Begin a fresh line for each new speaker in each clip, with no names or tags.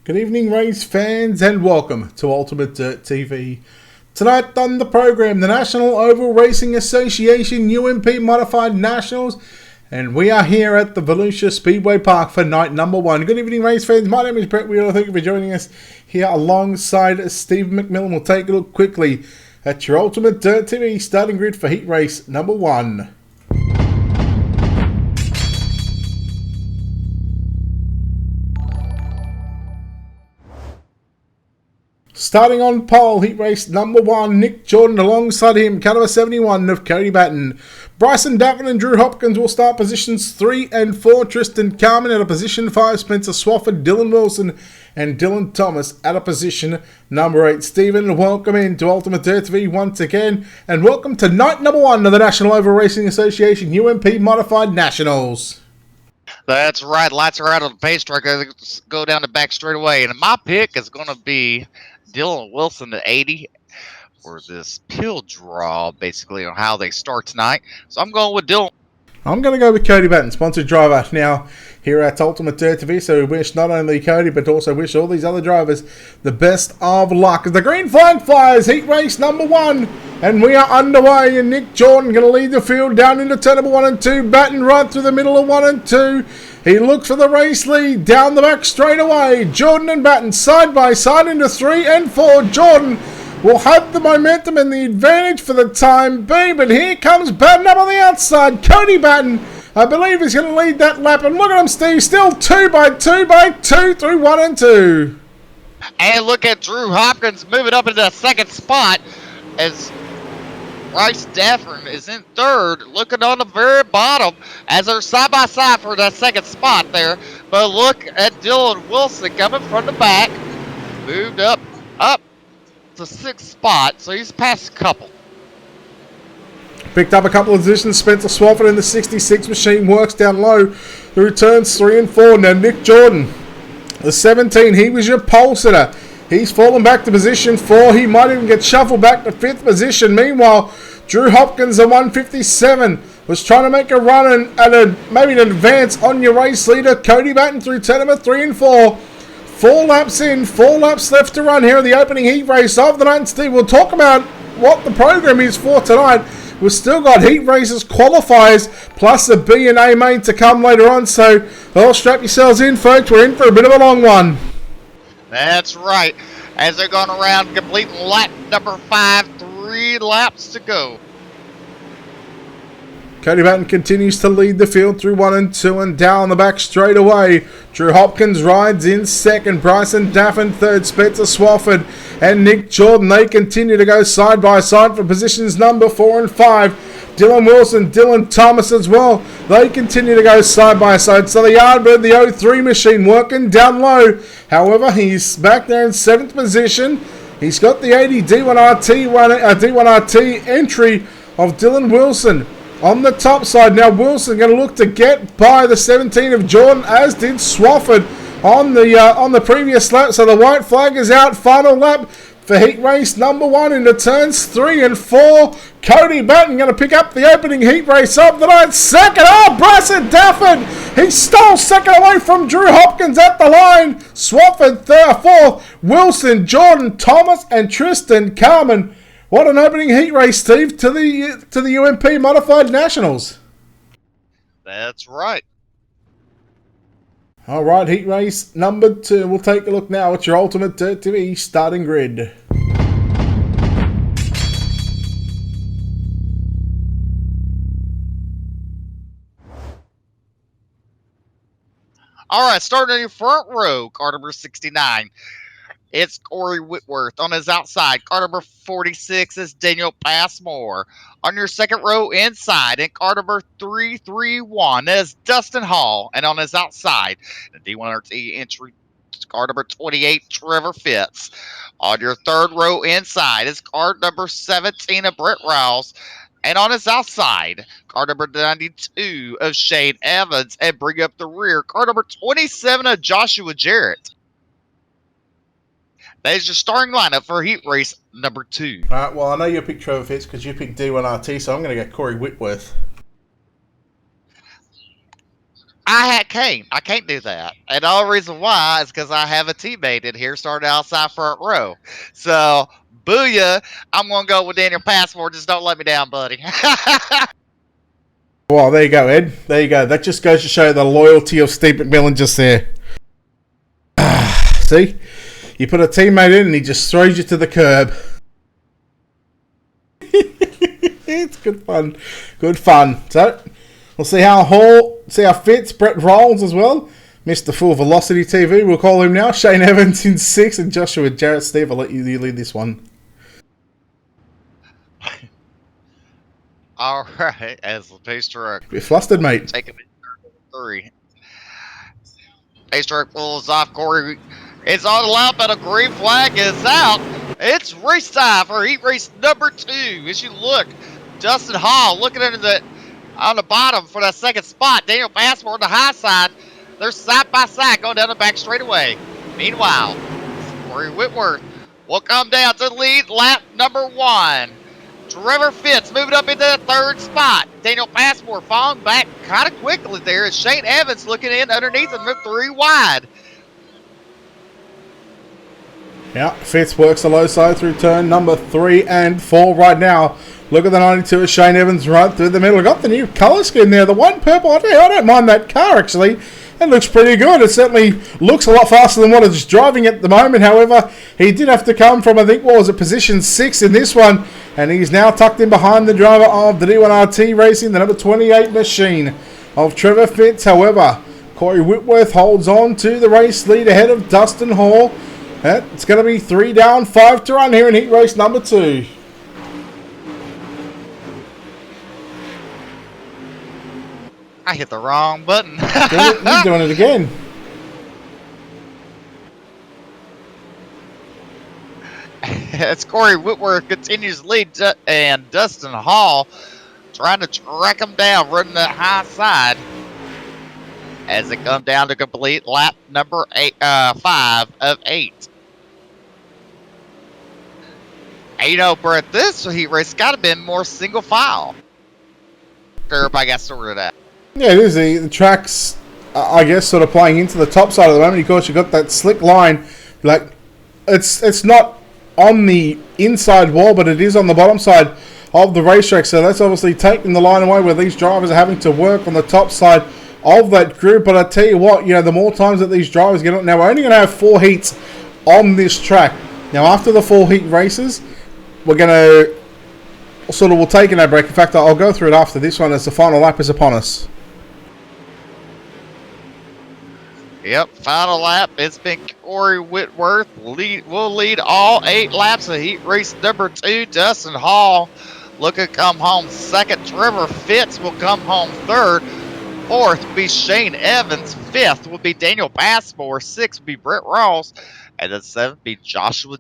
Good evening, race fans, and welcome to Ultimate Dirt TV. Tonight on the program, the National Oval Racing Association UMP Modified Nationals, and we are here at the Volusia Speedway Park for night number one. Good evening, race fans. My name is Brett Wheeler. Thank you for joining us here alongside Stephen McMillan. We'll take a look quickly at your Ultimate Dirt TV starting grid for heat race number one. Starting on pole, heat race number one, Nick Jordan alongside him, car number 71 of Cody Batten. Bryson Daffin and Drew Hopkins will start positions 3 and 4. Tristan Carmen at a position 5. Spencer Swafford, Dylan Wilson and Dylan Thomas at a position number 8. Stephen, welcome into Ultimate Dirt TV once again, and welcome to night number one of the National Oval Racing Association UMP Modified Nationals.
That's right. Lights are out on the pace track. Let's go down the back straight away. And my pick is going to be Dylan Wilson at 80 for this pill draw, basically, on how they start tonight. So I'm going with Dylan.
I'm going to go with Cody Batten, sponsored driver now here at Ultimate Dirt TV. So we wish not only Cody, but also wish all these other drivers the best of luck. As the green flag flies, heat race number one. And we are underway, and Nick Jordan going to lead the field down into turn number 1 and 2. Batten right through the middle of 1 and 2. He looks for the race lead down the back straight away. Jordan and Batten side by side into 3 and 4. Jordan will have the momentum and the advantage for the time being, but here comes Batten up on the outside. Cody Batten, I believe, is going to lead that lap, and look at him, Steve, still 2 by 2 by 2 through 1 and 2.
And look at Drew Hopkins moving up into the second spot as Bryce Daffin is in third, looking on the very bottom as they're side by side for that second spot there. But look at Dylan Wilson coming from the back, moved up to 6th spot, so he's passed a couple.
Picked up a couple of positions. Spencer Swafford in the 66 machine works down low through turns 3 and 4. Now Nick Jordan, the 17, he was your pole sitter. He's fallen back to position 4. He might even get shuffled back to 5th position. Meanwhile, Drew Hopkins, the 157, was trying to make a run and maybe an advance on your race leader, Cody Batten, through turn number 3 and 4. 4 laps in, 4 laps left to run here in the opening heat race of the night. And Steve, we'll talk about what the program is for tonight. We've still got heat races, qualifiers, plus the B and A main to come later on. So, well, strap yourselves in, folks. We're in for a bit of a long one.
That's right. As they're going around completing lap number 5, 3 laps to go.
Cody Batten continues to lead the field through 1 and 2 and down the back straight away. Drew Hopkins rides in second. Bryson Daffin third. Spencer Swafford and Nick Jordan, they continue to go side by side for positions number 4 and 5. Dylan Wilson, Dylan Thomas as well. They continue to go side by side. So the Yardbird, the 03 machine, working down low. However, he's back there in 7th position. He's got the 80 D1RT entry of Dylan Wilson on the top side. Now Wilson going to look to get by the 17 of Jordan, as did Swafford on the previous lap. So the white flag is out. Final lap for heat race number 1 into turns 3 and 4. Cody Batten going to pick up the opening heat race of the night. Second, Bryson Daffin, he stole second away from Drew Hopkins at the line. Swafford third, 4th. Wilson, Jordan, Thomas and Tristan Carmen. What an opening heat race, Steve, to the UMP Modified Nationals.
That's right.
All right, heat race number 2. We'll take a look now at your Ultimate Dirt TV starting grid.
All right, starting in your front row, car number 69. It's Corey Whitworth. On his outside, car number 46 is Daniel Passmore. On your second row inside, in car number 331 is Dustin Hall. And on his outside, the D1RT entry, car number 28, Trevor Fitz. On your third row inside is car number 17 of Brett Rouse. And on his outside, car number 92 of Shane Evans. And bring up the rear, car number 27 of Joshua Jarrett. That is your starting lineup for heat race number 2.
All right, well, I know you picked Trevor Fitz because you picked D1RT, so I'm going to get Corey Whitworth.
I can't do that. And the only reason why is because I have a teammate in here starting outside front row. So, booyah, I'm going to go with Daniel Passmore. Just don't let me down, buddy.
Well, there you go, Ed. There you go. That just goes to show the loyalty of Steve McMillan just there. See? You put a teammate in and he just throws you to the curb. It's good fun. Good fun. So, we'll see how Fitz, Brett Rolls as well. Mr. Full Velocity TV, we'll call him now. Shane Evans in 6 and Joshua Jarrett. Steve, I'll let you lead this one.
All right, as the pace truck.
Bit flustered, mate.
Take him in 3. Pace truck pulls off Corey. It's on the lap, but a green flag is out. It's race time for heat race number 2. As you look, Justin Hall looking into on the bottom for that second spot. Daniel Passmore on the high side. They're side by side going down the back straightaway. Meanwhile, Corey Whitworth will come down to lead lap number 1. Trevor Fitz moving up into the 3rd spot. Daniel Passmore falling back kind of quickly there as Shane Evans looking in underneath him. They're 3 wide.
Yeah, Fitz works the low side through turn number 3 and 4 right now. Look at the 92 as Shane Evans right through the middle. Got the new colour scheme there. The white and purple. I don't mind that car, actually. It looks pretty good. It certainly looks a lot faster than what it's driving at the moment. However, he did have to come from, I think, what was it, position 6 in this one. And he's now tucked in behind the driver of the D1RT Racing, the number 28 machine of Trevor Fitz. However, Corey Whitworth holds on to the race lead ahead of Dustin Hall. It's going to be 3 down, 5 to run here in heat race number 2.
I hit the wrong button.
You're doing it again.
As Corey Whitworth continues to lead, and Dustin Hall trying to track him down, running that high side as it comes down to complete lap number 5 of 8. And, you know, Brett, this heat race got to been more single file. Everybody got sorted out.
Yeah, it is. The track's, I guess, sort of playing into the top side at the moment. Of course, you've got that slick line. Like, it's not on the inside wall, but it is on the bottom side of the racetrack. So that's obviously taking the line away where these drivers are having to work on the top side of that group. But I tell you what, you know, the more times that these drivers get on, now we're only going to have 4 heats on this track. Now, after the 4 heat races, we're going to we'll take an ad break. In fact, I'll go through it after this one as the final lap is upon us.
Yep, final lap. It's been Corey Whitworth will lead all 8 laps of heat race number 2. Dustin Hall looking to come home 2nd. Trevor Fitz will come home 3rd. 4th will be Shane Evans. 5th will be Daniel Passmore. 6th will be Brett Ross. And then 7th will be Joshua.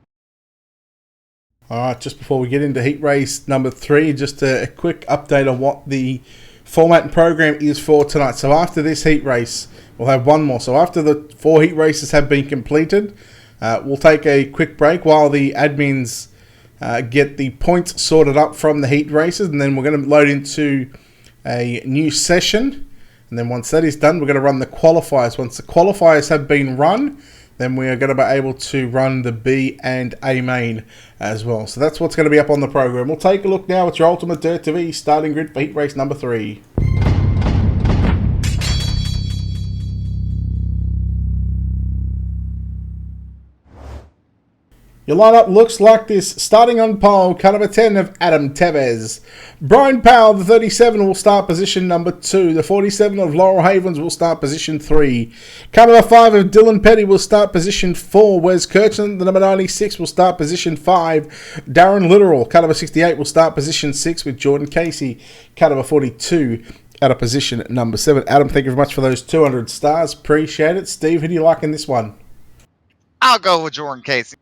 Alright, just before we get into heat race number 3, just a quick update on what the format and program is for tonight. So after this heat race, we'll have one more. So after the 4 heat races have been completed, we'll take a quick break while the admins get the points sorted up from the heat races, and then we're going to load into a new session. And then once that is done, we're going to run the qualifiers. Once the qualifiers have been run, then we are going to be able to run the B and A main as well. So that's what's going to be up on the program. We'll take a look now at your Ultimate Dirt TV starting grid for heat race number 3. Your lineup looks like this. Starting on pole, car number 10 of Adam Tevez. Brian Powell, the 37, will start position number 2. The 47 of Laurel Havens will start position 3. Car number 5 of Dylan Petty will start position 4. Wes Kirchner, the number 96, will start position 5. Darren Littoral, car number 68, will start position 6 with Jordan Casey, car number 42, out of position number 7. Adam, thank you very much for those 200 stars. Appreciate it. Steve, who do you like in this one?
I'll go with Jordan Casey.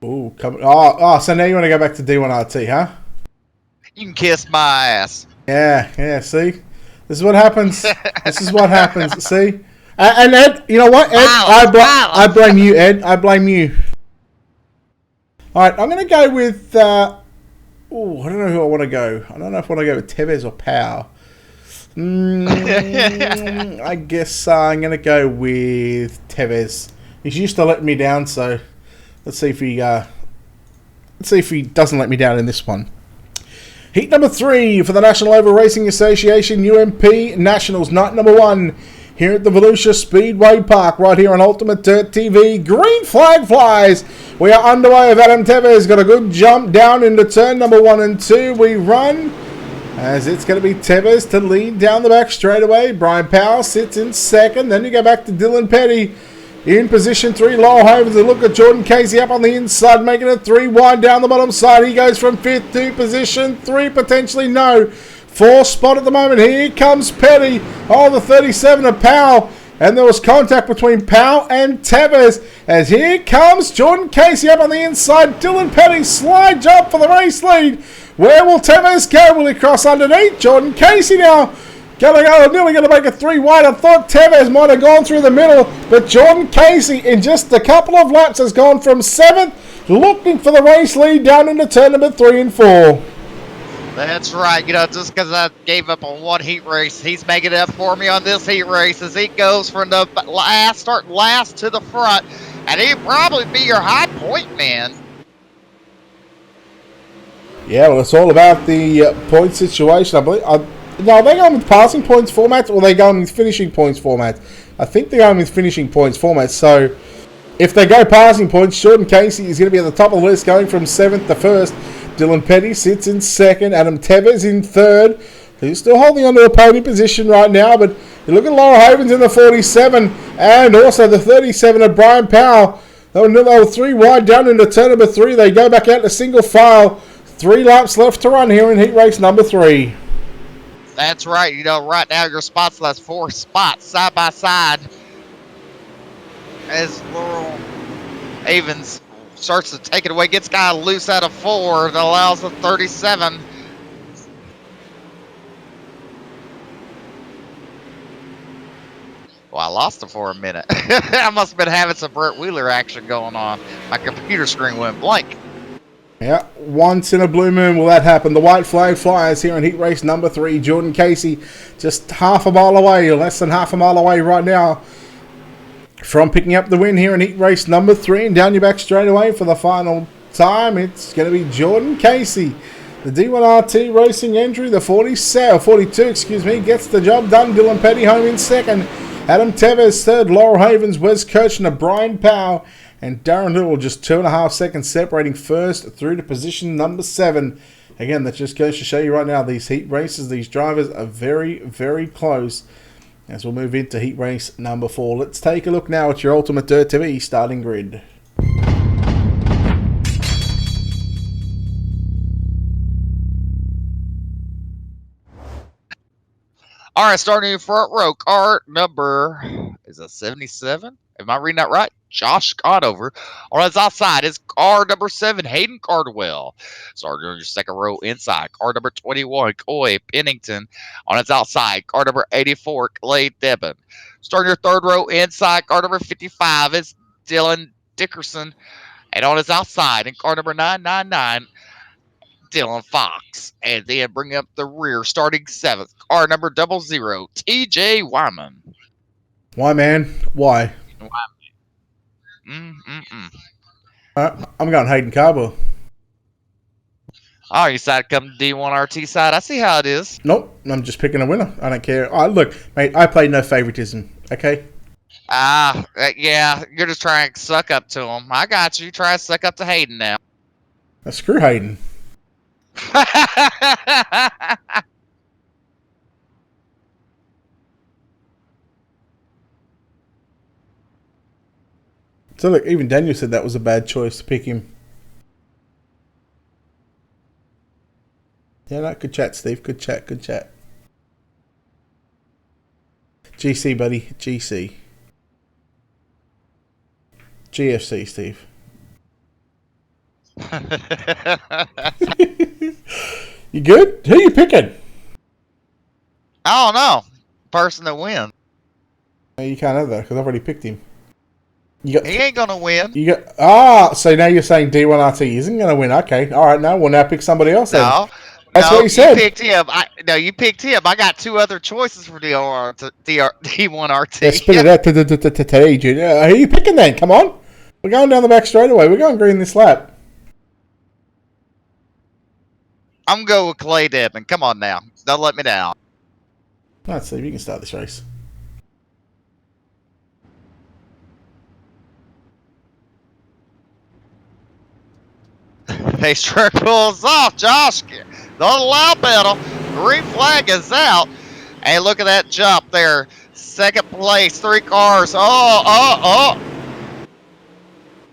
Ooh, so now you want to go back to D1RT, huh?
You can kiss my ass.
Yeah, see? This is what happens. This is what happens, see? And Ed, you know what, Ed? I blame you, Ed. I blame you. Alright, I'm going to go with... I don't know who I want to go. I don't know if I want to go with Tevez or Powell. I guess I'm going to go with Tevez. He's used to letting me down, so let's see if he doesn't let me down in this one. Heat number 3 for the National Oval Racing Association UMP Nationals, night number 1 here at the Volusia Speedway Park, right here on Ultimate Dirt TV. Green flag flies. We are underway. Adam Tevez got a good jump down into turn number 1 and 2. We run as it's going to be Tevez to lead down the back straight away. Brian Powell sits in second. Then you go back to Dylan Petty in position 3. Laurel Havens, a look at Jordan Casey up on the inside, making it 3 wide down the bottom side. He goes from 5th to position 3, potentially no. 4th spot at the moment. Here comes Petty. Oh, the 37 of Powell. And there was contact between Powell and Tevez. As here comes Jordan Casey up on the inside. Dylan Petty slide jump for the race lead. Where will Tevez go? Will he cross underneath? Jordan Casey now nearly going to make it 3 wide. I thought Tevez might have gone through the middle, but Jordan Casey in just a couple of laps has gone from 7th, looking for the race lead down into turn number 3 and 4.
That's right. Just because I gave up on one heat race, he's making it up for me on this heat race as he goes from the starting last to the front, and he'd probably be your high point man.
Yeah, well, it's all about the point situation, I believe. No, are they going with passing points format, or are they going with finishing points format? I think they're going with finishing points format. So, if they go passing points, Jordan Casey is going to be at the top of the list, going from 7th to 1st. Dylan Petty sits in 2nd. Adam Tevez in 3rd. He's still holding on to a podium position right now, but you look at Laurel Havens in the 47, and also the 37 of Brian Powell. They were 3 wide down into turn number 3. They go back out to single file. 3 laps left to run here in heat race number 3.
That's right. Right now your spots left 4 spots side by side as Laurel Havens starts to take it away. Gets guy loose out of 4. That allows the 37. Well, I lost it for a minute. I must have been having some Brett Wheeler action going on. My computer screen went blank.
Yeah, once in a blue moon will that happen. The white flag flies here in heat race number 3. Jordan Casey just half a mile away, less than half a mile away right now from picking up the win here in heat race number 3. And down your back straight away for the final time, it's going to be Jordan Casey. The D1RT racing entry, the 42, gets the job done. Dylan Petty home in 2nd. Adam Tevez 3rd. Laurel Havens, Wes Kirchner, Brian Powell, and Darren Little just 2.5 seconds separating 1st through to position number 7. Again, that just goes to show you right now, these heat races, these drivers are very, very close. As we'll move into heat race number 4. Let's take a look now at your Ultimate Dirt TV starting grid.
All right, starting in front row, car number, is it 77? Am I reading that right? Josh Conover. On his outside is car number 7, Hayden Cardwell. Starting on your second row inside, car number 21, Coy Pennington. On his outside, car number 84, Clay Debon. Starting your third row inside, car number 55 is Dylan Dickerson. And on his outside, in car number 999, Dylan Fox. And then bring up the rear, starting 7th, car number 00, TJ Wyman.
Why, man? Why? I'm going Hayden Cardwell.
Oh, you decided to come to D1RT side. I see how it is.
Nope, I'm just picking a winner. I don't care. Look, mate, I play no favoritism, okay?
Yeah, you're just trying to suck up to him. I got you. Try to suck up to Hayden now.
Screw Hayden. So look, even Daniel said that was a bad choice to pick him. Yeah, no, good chat, Steve. Good chat, good chat. GC, buddy. GC. GFC, Steve. You good? Who you picking?
I don't know. Person that wins.
No, you can't have that because I've already picked him.
He ain't gonna win.
So now you're saying D1RT isn't gonna win? Okay, all right. Now we'll now pick somebody else.
No,
That's what he
You
said.
picked him. You picked him. I got 2 other choices for D1RT.
Yeah, spit it out to Jude. Who are you picking then? Come on. We're going down the back straightaway. We're going green this lap.
I'm going with Clay Devin. Come on now. Don't let me down.
Let's see if you can start this race.
Pace truck pulls off. Josh, don't allow pedal. Green flag is out. Hey, look at that jump there. Second place, 3 cars. Oh.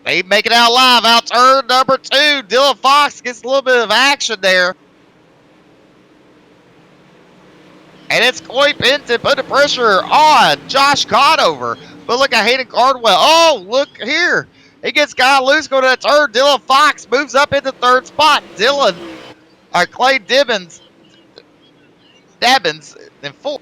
They make it out live. Out turn number 2. Dylan Fox gets a little bit of action there. And it's Coy Benton putting pressure on Josh Conover. But look at Hayden Cardwell. Oh, look here. He gets Guy loose going to that turn. Dylan Fox moves up into 3rd spot. Clay Dabbins in 4th.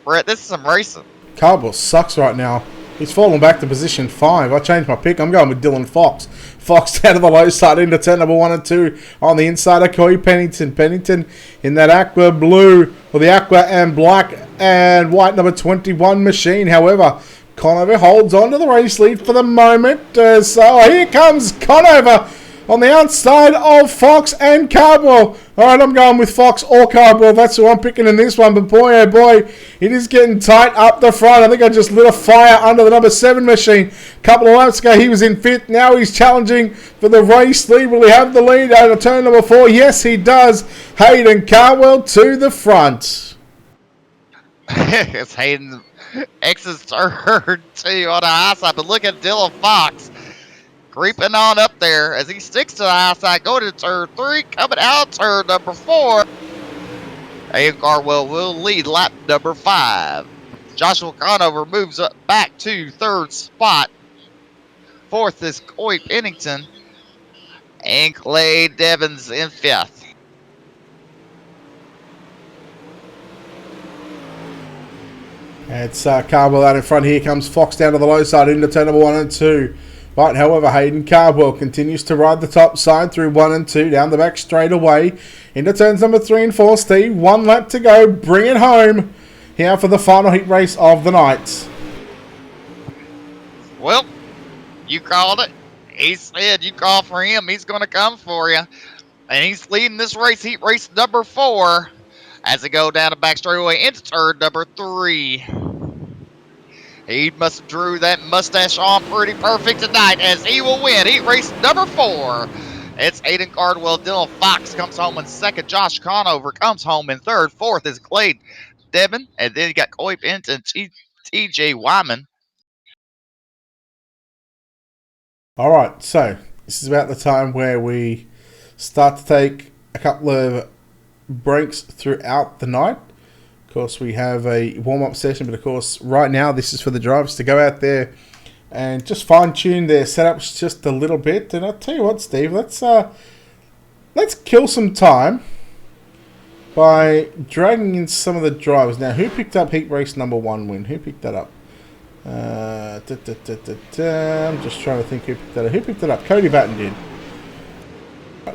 Brett, this is some racing.
Cardwell sucks right now. He's fallen back to position 5. I changed my pick. I'm going with Dylan Fox. Fox out of the low side into turn number 1 and 2 on the inside of Corey Pennington. Pennington in that aqua blue, or the aqua and black and white number 21 machine. However, Conover holds on to the race lead for the moment. So here comes Conover on the outside of Fox and Cardwell. Alright, I'm going with Fox or Cardwell. That's who I'm picking in this one. But boy, oh boy, it is getting tight up the front. I think I just lit a fire under the number 7 machine. A couple of laps ago, he was in 5th. Now he's challenging for the race lead. Will he have the lead out of turn number 4? Yes, he does. Hayden Cardwell to the front.
It's Hayden X's turn 2 on the high side. But look at Dylan Fox creeping on up there as he sticks to the high side, going to turn 3, coming out turn number 4. Hayden Cardwell will lead lap number 5. Joshua Conover moves up back to 3rd spot. 4th is Coy Pennington. And Clay Devins in 5th.
It's Cardwell out in front. Here comes Fox down to the low side into turn number 1 and 2. Right, however, Hayden Cardwell continues to ride the top side through 1 and 2, down the back straight away, into turns number 3 and 4. Steve, 1 lap to go, bring it home here for the final heat race of the night.
Well, you called it. He said you call for him, he's going to come for you. And he's leading this race, heat race number 4, as they go down the back straightaway into turn number 3. He must have drew that mustache on pretty perfect tonight as he will win heat race number 4. It's Hayden Cardwell. Dylan Fox comes home in 2nd. Josh Conover comes home in 3rd. 4th is Clay Devin. And then you got Coy Benton, TJ Wyman.
All right, so this is about the time where we start to take a couple of breaks throughout the night. Of course, we have a warm-up session, but of course, right now, this is for the drivers to go out there and just fine-tune their setups just a little bit. And I'll tell you what, Steve, let's kill some time by dragging in some of the drivers. Now, who picked up heat race number 1 win? Who picked that up? I'm just trying to think who picked that up. Who picked it up? Cody Batten did.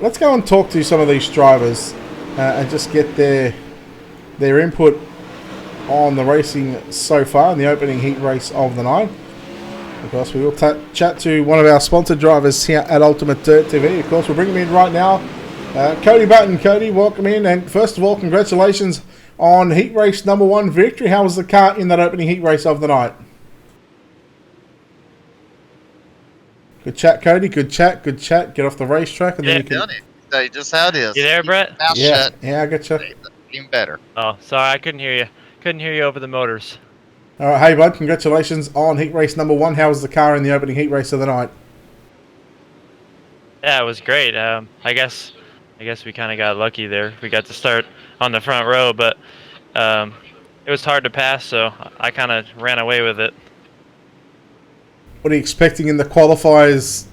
Let's go and talk to some of these drivers and just get their input on the racing so far in the opening heat race of the night. Of course, we will chat to one of our sponsored drivers here at Ultimate Dirt TV. Of course, we'll bring him in right now. Cody Batten. Cody, welcome in. And first of all, congratulations on heat race number 1 victory. How was the car in that opening heat race of the night? Good chat, Cody. Good chat. Good chat. Get off the racetrack. And
Yeah,
then you can...
done it. That's just how it is.
You there, Brett?
Mouth
Yeah,
shut.
yeah, I got you.
Even better.
Oh, sorry, I couldn't hear you. Couldn't hear you over the motors.
All right, hey, bud. Congratulations on heat race number 1. How was the car in the opening heat race of the night?
Yeah, it was great. I guess we kind of got lucky there. We got to start on the front row, but it was hard to pass, so I kind of ran away with it.
What are you expecting in the qualifiers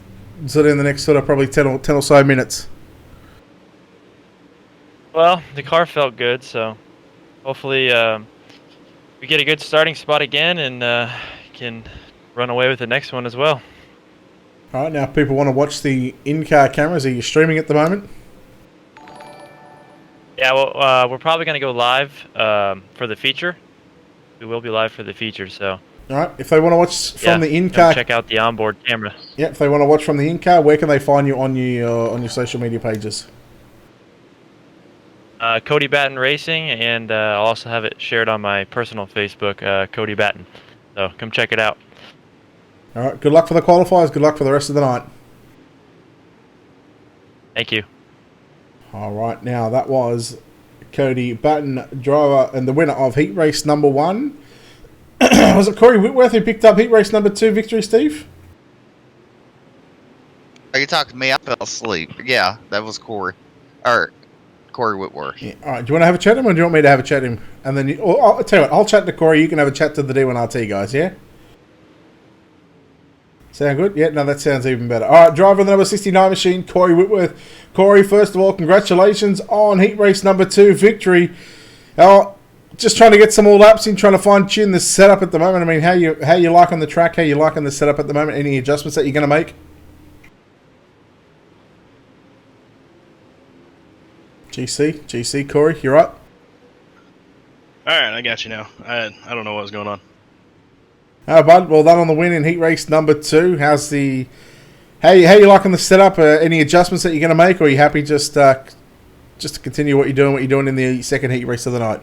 sort of in the next sort of probably 10 or so minutes?
Well, the car felt good, so hopefully we get a good starting spot again and can run away with the next one as well.
All right, now if people want to watch the in-car cameras, are you streaming at the moment?
Yeah, well, we're probably going to go live for the feature. We will be live for the feature, so
All right. If they want to watch from the
come
in-car,
check out the onboard camera.
yeah. If they want to watch from the in-car, where can they find you on your social media pages?
Cody Batten Racing, and I'll also have it shared on my personal Facebook, Cody Batten. So come check it out.
All right. Good luck for the qualifiers. Good luck for the rest of the night.
Thank you.
All right. Now that was Cody Batten, driver and the winner of heat race number 1. Was it Corey Whitworth who picked up heat race number 2 victory, Steve?
Are you talking to me? I fell asleep. Yeah, that was Corey. Or Corey Whitworth.
Yeah. All right. Do you want to have a chat to him, or do you want me to have a chat to him? And then I'll tell you what. I'll chat to Corey. You can have a chat to the D1RT guys. Yeah. Sound good? Yeah. No, that sounds even better. All right. Driver of the number 69 machine, Corey Whitworth. Corey, first of all, congratulations on heat race number 2 victory. Just trying to get some more laps in, trying to fine tune the setup at the moment. I mean, how you liking the track? How you liking the setup at the moment? Any adjustments that you're going to make? GC, Corey, you're up.
All right, I got you now. I don't know what was going on.
Oh, bud, well done on the win in heat race number 2. How you liking the setup? Any adjustments that you're going to make, or are you happy just to continue what you're doing in the second heat race of the night?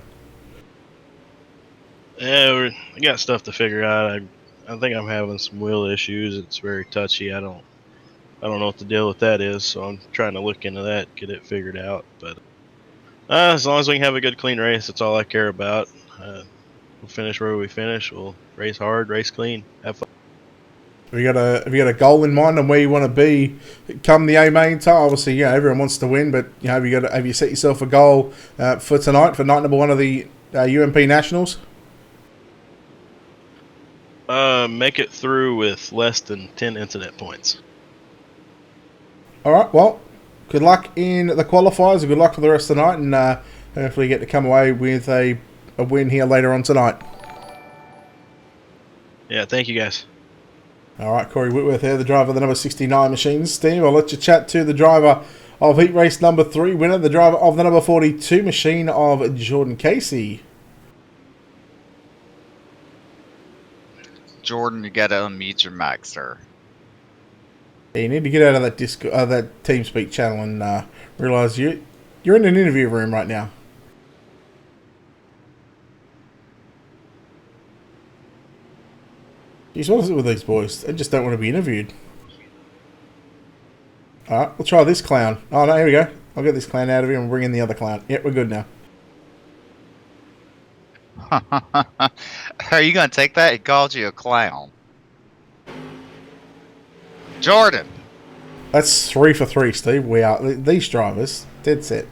Yeah, I got stuff to figure out. I think I'm having some wheel issues. It's very touchy. I don't know what the deal with that is, so I'm trying to look into that, get it figured out. But as long as we can have a good, clean race, that's all I care about. We'll finish where we finish. We'll race hard, race clean, have fun.
Have you got a goal in mind on where you want to be come the A main time? Obviously, yeah, everyone wants to win, but have you set yourself a goal for tonight, for night number 1 of the UMP Nationals?
Make it through with less than 10 incident points.
All right, well, good luck in the qualifiers, and good luck for the rest of the night, and hopefully you get to come away with a win here later on tonight.
Yeah, thank you guys.
All right, Corey Whitworth there, the driver of the number 69 machine. Steve, I'll let you chat to the driver of heat race number 3 winner, the driver of the number 42 machine of Jordan Casey.
Jordan, you gotta unmute your mic, sir.
Yeah, you need to get out of that that TeamSpeak channel and realise you're in an interview room right now. Jeez, what is it with these boys? They just don't want to be interviewed. Alright, we'll try this clown. Oh no, here we go. I'll get this clown out of here and bring in the other clown. Yep, we're good now.
Are you gonna take that? He called you a clown. Jordan.
That's 3 for 3, Steve. We are these drivers. Dead set.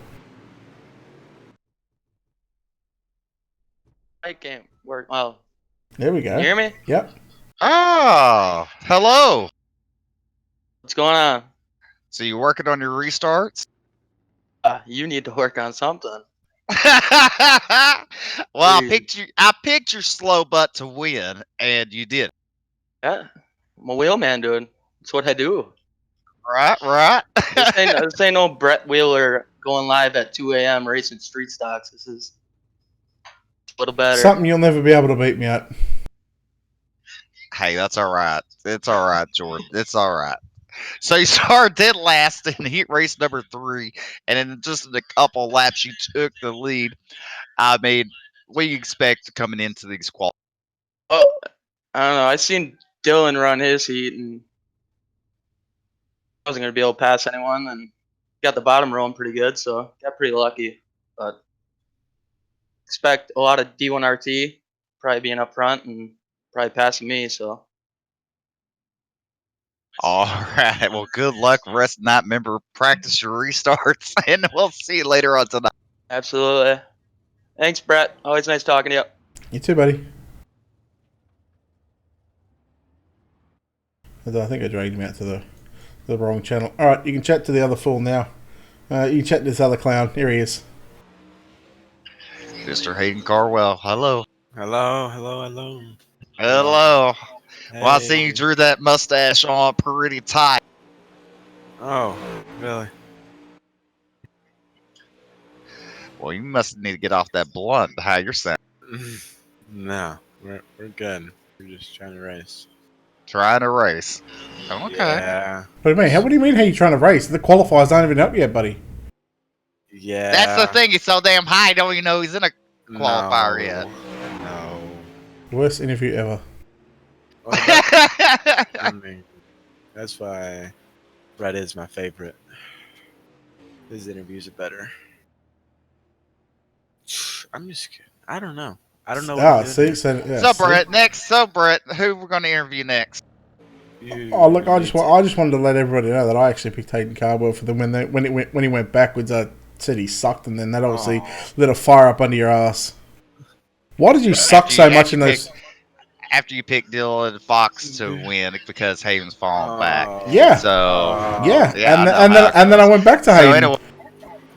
I can't work. Well,
There we go.
can you hear me?
Yep.
Oh, hello.
What's going on?
So you working on your restarts?
You need to work on something.
Well,
Jeez.
I picked your slow butt to win, and you did.
Yeah, I'm a wheelman, dude. That's what I do.
Right.
This ain't no Brett Wheeler going live at 2 a.m. racing street stocks. This is a little better.
Something you'll never be able to beat me at.
Hey, that's all right. It's all right, Jordan. It's all right. So you started dead last in heat race number 3, and in just a couple laps you took the lead. I mean, what do you expect coming into these qualifiers?
Oh, I don't know. I seen Dylan run his heat, and I wasn't gonna be able to pass anyone, and got the bottom rolling pretty good, so got pretty lucky. But expect a lot of D1RT probably being up front and probably passing me. So.
All right. Well, good luck rest of the night. Remember, practice your restarts, and we'll see you later on tonight.
Absolutely. Thanks, Brett. Always nice talking to you.
You too, buddy. I think I dragged him out to the wrong channel. Alright, you can chat to the other fool now. You can chat to this other clown. Here he is.
Mr. Hayden Carwell. Hello.
Hello.
Hello.
Hey.
Well, I see you drew that mustache on pretty tight.
Oh, really?
Well, you must need to get off that blunt to how you're sounding.
No, we're good. We're just trying to race.
Trying to race. Okay.
Yeah.
What do you mean? What do you mean? How you trying to race? The qualifiers aren't even up yet, buddy.
Yeah.
That's the thing. He's so damn high. Don't even know he's in a qualifier yet.
No.
Worst interview ever.
Well, I mean, that's why Brett is my favorite. His interviews are better. I'm just kidding. I don't know. I don't know what I'm doing
See,
here.
so,
Brett, next. So, Brett, who we're going to interview next?
Oh, look, I just wanted to let everybody know that I actually picked Hayden Cardwell for them when he went backwards. I said he sucked, and then that obviously lit a fire up under your ass. Why did you suck so much in those?
After you picked Dylan Fox to win because Haven's falling back.
Yeah.
So
Yeah, and then I went back to Hayden.
So anyway,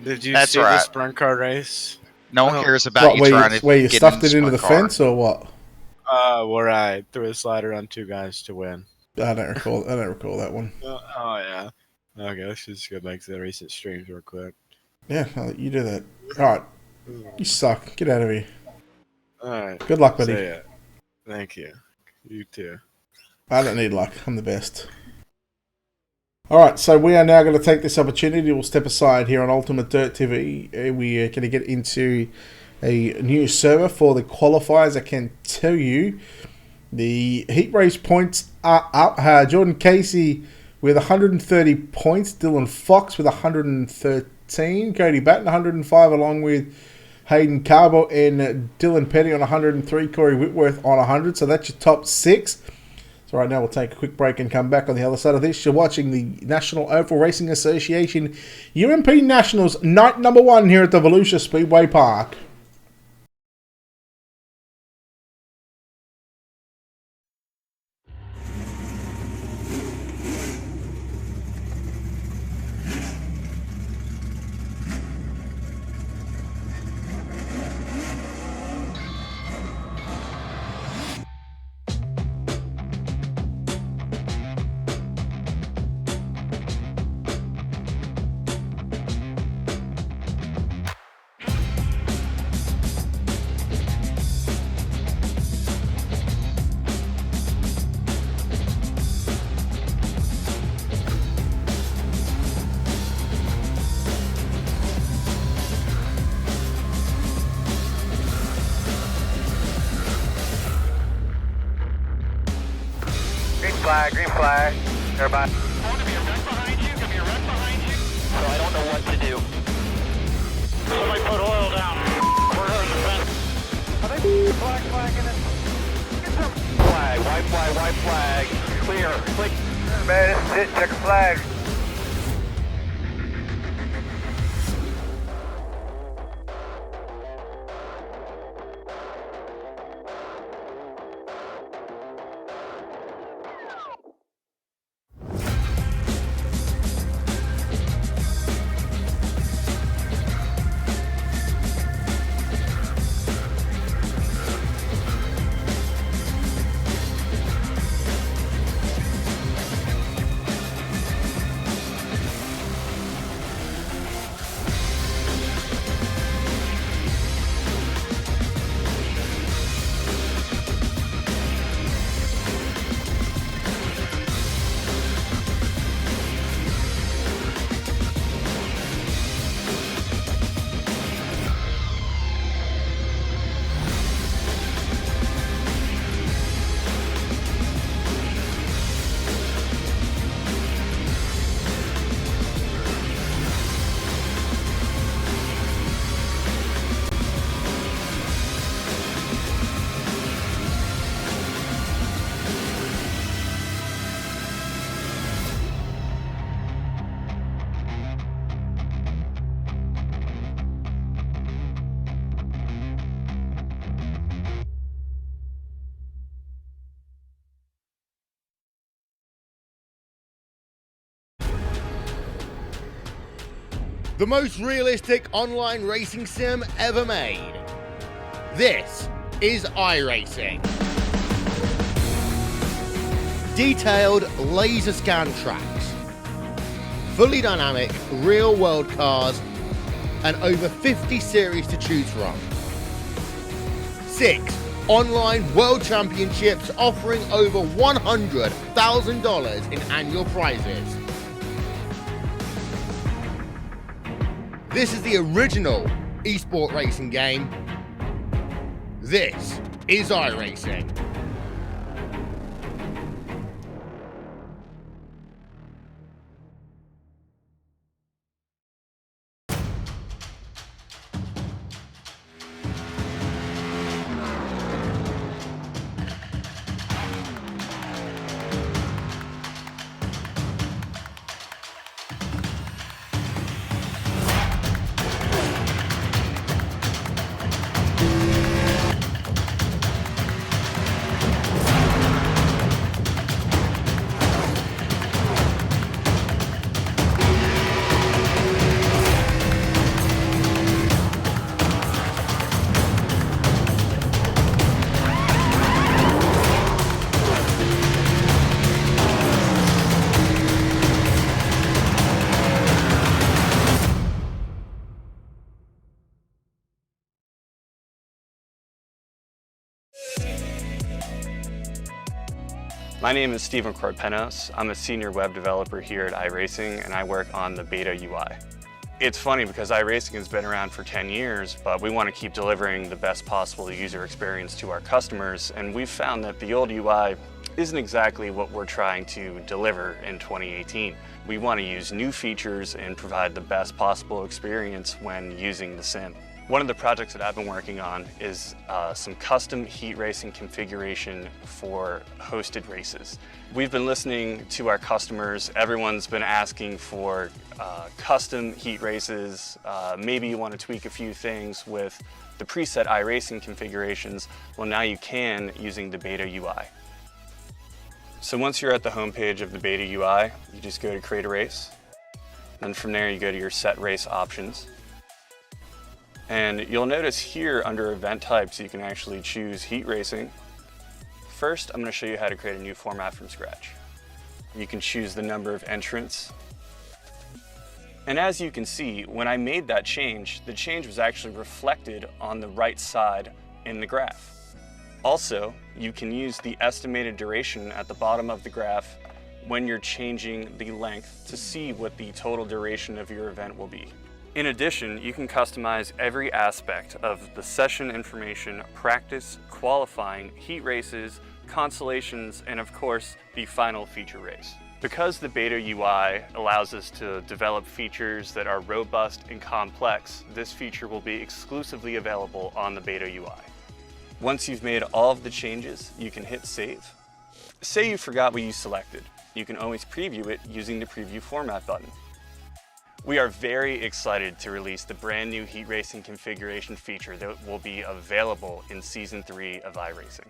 Did you
that's
see
right.
the sprint car race?
No one cares about you trying to
where you
get
stuffed
in
it into the
sprint car.
fence or what?
Where I threw a slider on 2 guys to win.
I don't recall that one.
Oh yeah. Okay, let's just go back to the recent streams real quick.
Yeah, you do that. All right, you suck. Get out of here.
All right.
Good luck, buddy.
Say it. Thank you. You too.
I don't need luck. I'm the best. Alright, so we are now going to take this opportunity. We'll step aside here on Ultimate Dirt TV. We are going to get into a new server for the qualifiers. I can tell you the heat race points are up. Jordan Casey with 130 points. Dylan Fox with 113. Cody Batten 105 along with Hayden Carbo and Dylan Petty on 103. Corey Whitworth on 100. So that's your top 6. So right now we'll take a quick break and come back on the other side of this. You're watching the National Oval Racing Association UMP Nationals night number 1 here at the Volusia Speedway Park.
Green flag. Everybody. I want to be right behind you. Gonna be right behind you. So I don't know what to do. Somebody put oil down. We're on the fence. Are they flagging it? Get some white flag. Clear. Click. Man, this is it. Check a flag.
The most realistic online racing sim ever made. This is iRacing. Detailed laser scan tracks, fully dynamic real world cars, and over 50 series to choose from. 6. Online World Championships offering over $100,000 in annual prizes. This is the original esport racing game. This is iRacing.
My name is Steven Corpenos. I'm a senior web developer here at iRacing, and I work on the beta UI. It's funny because iRacing has been around for 10 years, but we want to keep delivering the best possible user experience to our customers, and we've found that the old UI isn't exactly what we're trying to deliver in 2018. We want to use new features and provide the best possible experience when using the sim. One of the projects that I've been working on is some custom heat racing configuration for hosted races. We've been listening to our customers. Everyone's been asking for custom heat races. Maybe you want to tweak a few things with the preset iRacing configurations. Well, now you can using the beta UI. So once you're at the homepage of the beta UI, you just go to create a race. Then from there you go to your set race options. And you'll notice here under event types, you can actually choose heat racing. First, I'm going to show you how to create a new format from scratch. You can choose the number of entrants. And as you can see, when I made that change, the change was actually reflected on the right side in the graph. Also, you can use the estimated duration at the bottom of the graph when you're changing the length to see what the total duration of your event will be. In addition, you can customize every aspect of the session information, practice, qualifying, heat races, consolations, and of course, the final feature race. Because the beta UI allows us to develop features that are robust and complex, this feature will be exclusively available on the beta UI. Once you've made all of the changes, you can hit save. Say you forgot what you selected. You can always preview it using the preview format button. We are very excited to release the brand new heat racing configuration feature that will be available in Season 3 of iRacing.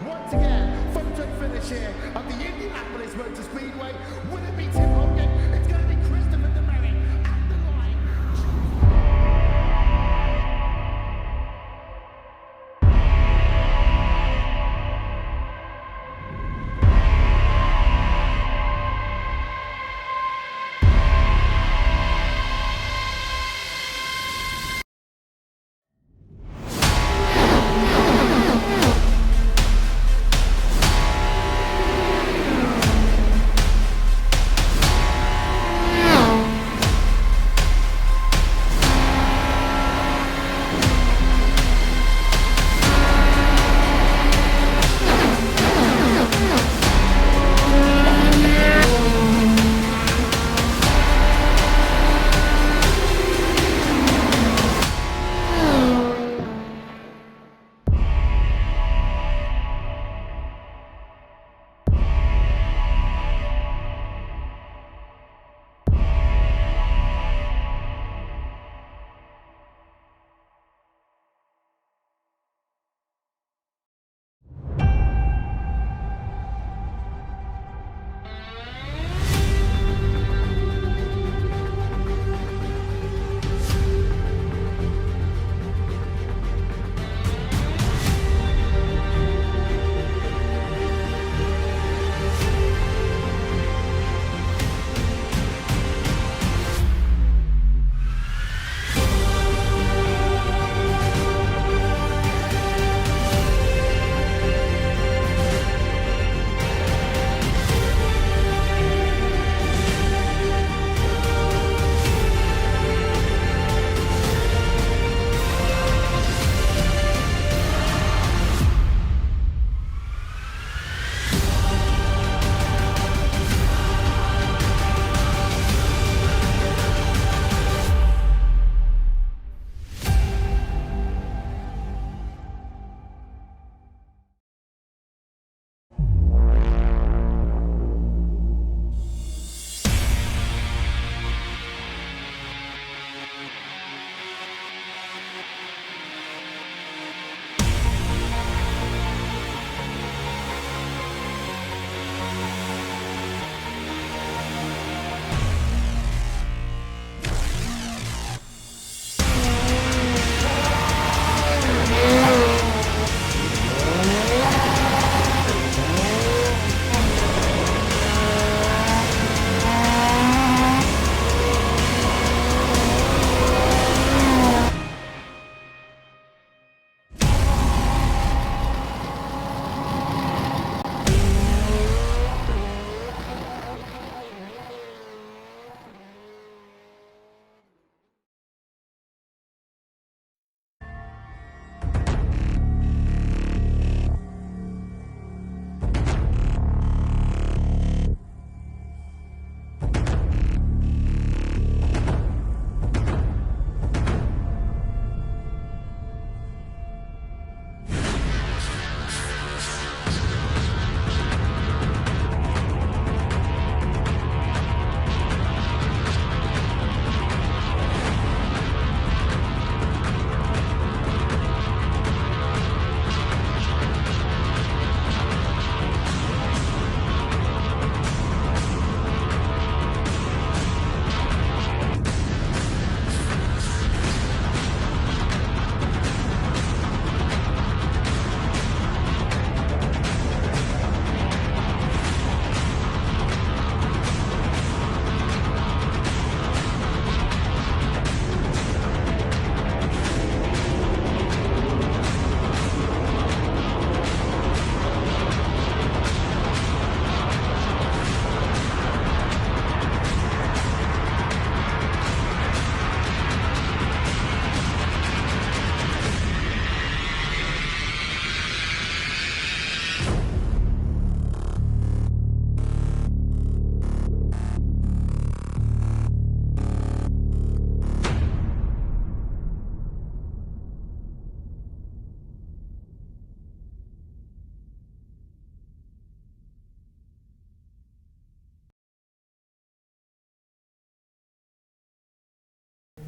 Once again, photo finish here at the Indianapolis Motor Speedway. Will it be Tim Hogan? It's going to be Christopher DeMeritt at the line.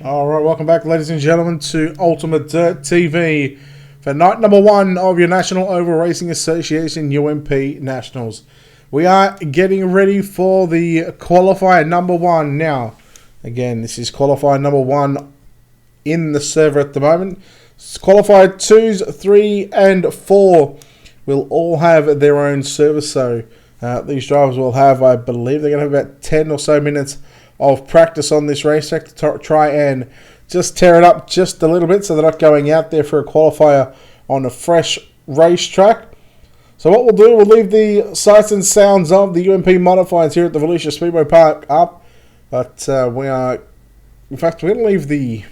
Alright, welcome back, ladies and gentlemen, to Ultimate Dirt TV for night number 1 of your National Oval Racing Association UMP Nationals. We are getting ready for the qualifier number 1 now. Again, this is qualifier number 1 in the server at the moment. Qualifier 2s, 3 and 4 will all have their own server, so these drivers will have, I believe, they're going to have about 10 or so minutes of practice on this racetrack to try and just tear it up just a little bit so they're not going out there for a qualifier on a fresh racetrack. So what we'll do, we'll leave the sights and sounds of the UMP modifiers here at the Volusia Speedway Park up, but we are, in fact, we're going to leave the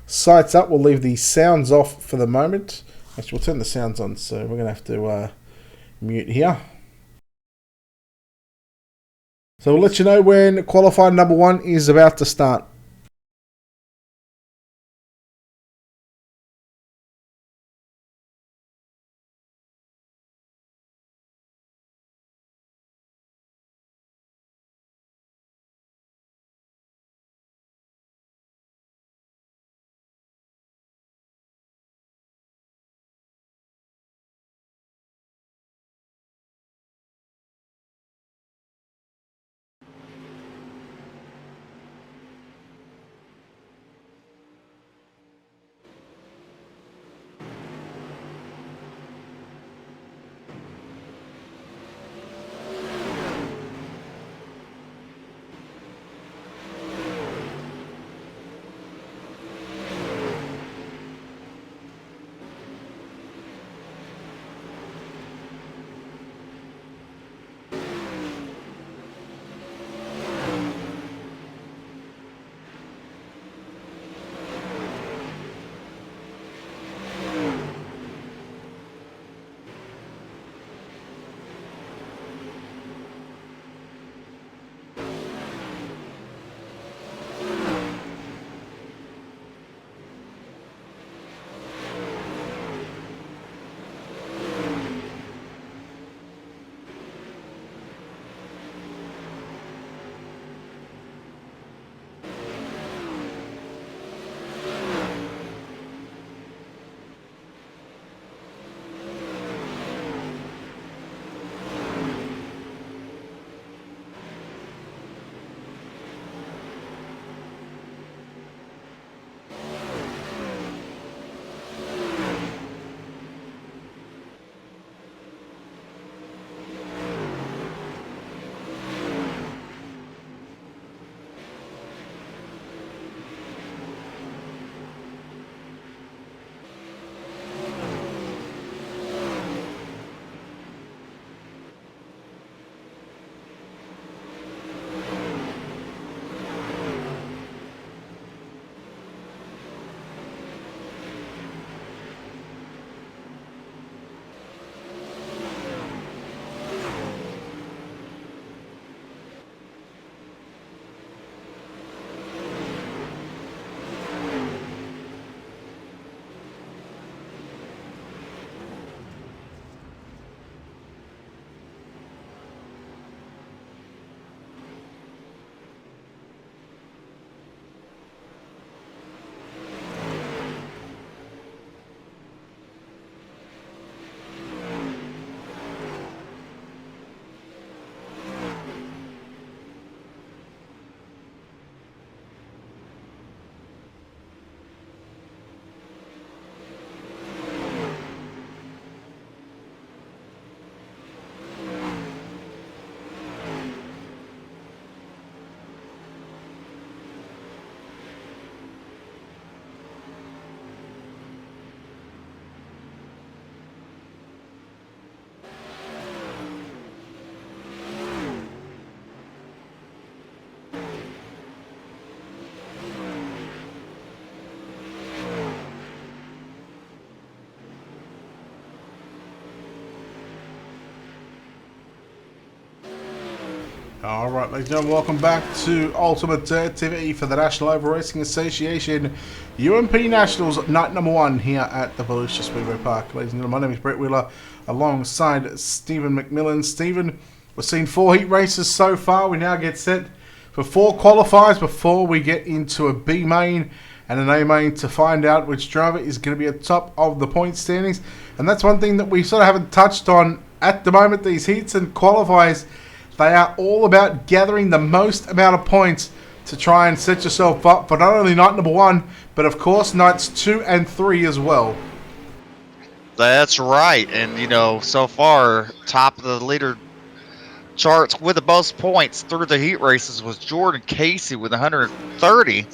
sights up, we'll leave the sounds off for the moment. Actually, we'll turn the sounds on, so we're going to have to mute here. So we'll let you know when qualifier number 1 is about to start. Alright, ladies and gentlemen, welcome back to Ultimate Dirt TV for the National Oval Racing Association UMP Nationals night number 1 here at the Volusia Speedway Park. Ladies and gentlemen, my name is Brett Wheeler alongside Stephen McMillan. Stephen, we've seen 4 heat races so far. We now get set for 4 qualifiers before we get into a B main and an A main to find out which driver is going to be at top of the point standings. And that's one thing that we sort of haven't touched on at the moment. These heats and qualifiers, they are all about gathering the most amount of points to try and set yourself up for not only night number 1, but of course nights 2 and 3 as well.
That's right. And, you know, so far, top of the leader charts with the most points through the heat races was Jordan Casey with 130.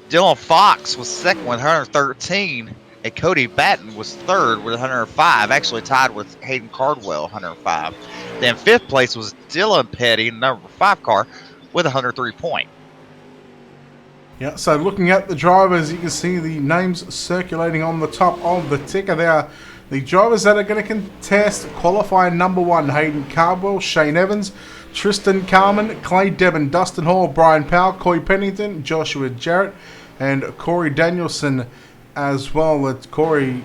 Dylan Fox was second with 113. And Cody Batten was third with 105, actually tied with Hayden Cardwell, 105. Then fifth place was Dylan Petty, number 5 car, with 103 points.
Yeah, so looking at the drivers, you can see the names circulating on the top of the ticker there. The drivers that are going to contest qualifying number 1, Hayden Cardwell, Shane Evans, Tristan Carman, Clay Devon, Dustin Hall, Brian Powell, Coy Pennington, Joshua Jarrett, and Corey Danielson as well. That Corey,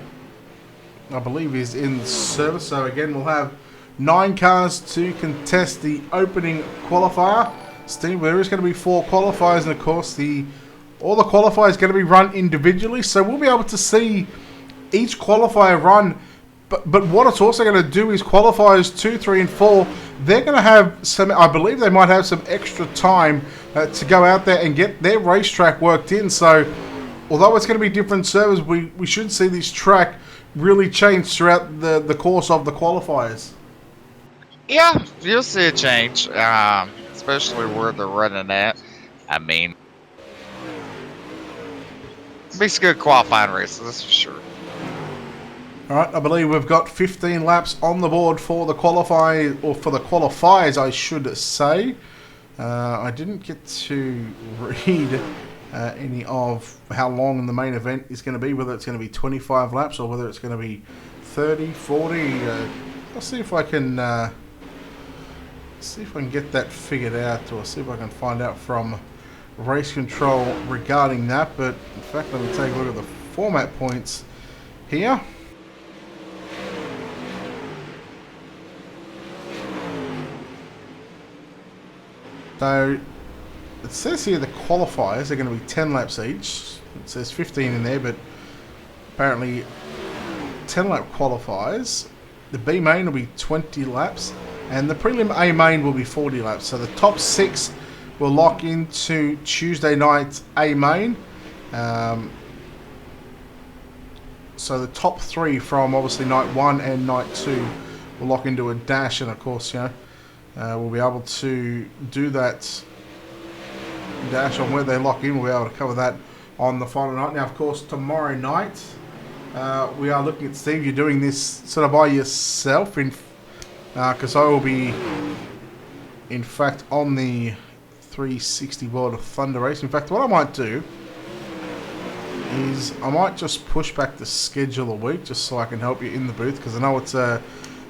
I believe, is in service. So again, we'll have 9 cars to contest the opening qualifier. Steve, there is going to be 4 qualifiers, and of course all the qualifiers are going to be run individually. So we'll be able to see each qualifier run, but what it's also going to do is qualifiers 2, 3, and 4. They're going to have some. I believe they might have some extra time to go out there and get their racetrack worked in. So, although it's going to be different servers, we should see this track really change throughout the course of the qualifiers.
Yeah, you'll see a change, especially where they're running at. I mean, makes good qualifying races, that's for sure.
Alright, I believe we've got 15 laps on the board for the qualifiers, I should say. I didn't get to read any of how long the main event is going to be, whether it's going to be 25 laps or whether it's going to be 30, 40. I'll see if I can get that figured out, or see if I can find out from race control regarding that. But in fact, let me take a look at the format points here. So, it says here the qualifiers are going to be 10 laps each. It says 15 in there, but apparently 10 lap qualifiers. The B main will be 20 laps, and the prelim A main will be 40 laps. So the top 6 will lock into Tuesday night's A main. So the top 3 from obviously night 1 and night 2 will lock into a dash, and of course, you know, we'll be able to do that dash on where they lock in. We'll be able to cover that on the final night. Now, of course, tomorrow night, we are looking at Steve. You're doing this sort of by yourself, because I will be, in fact, on the 360 World of Thunder race. In fact, what I might do is I might just push back the schedule a week just so I can help you in the booth, because I know it's a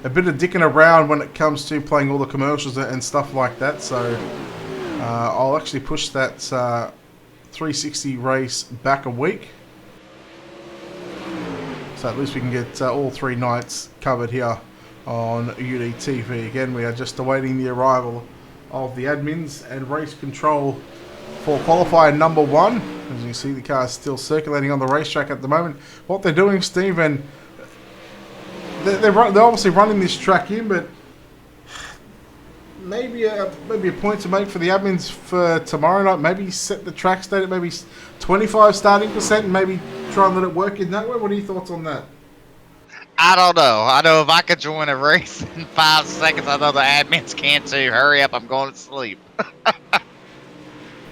bit of dicking around when it comes to playing all the commercials and stuff like that. So I'll actually push that 360 race back a week, so at least we can get all 3 nights covered here on UDTV. Again, we are just awaiting the arrival of the admins and race control for qualifier number 1. As you can see, the car is still circulating on the racetrack at the moment. What they're doing, Steve, and they're obviously running this track in, but maybe a point to make for the admins for tomorrow night. Maybe set the track state at maybe 25 starting percent, and maybe try and let it work in that way. What are your thoughts on that?
I don't know. I know if I could join a race in 5 seconds, I know the admins can too. Hurry up, I'm going to sleep.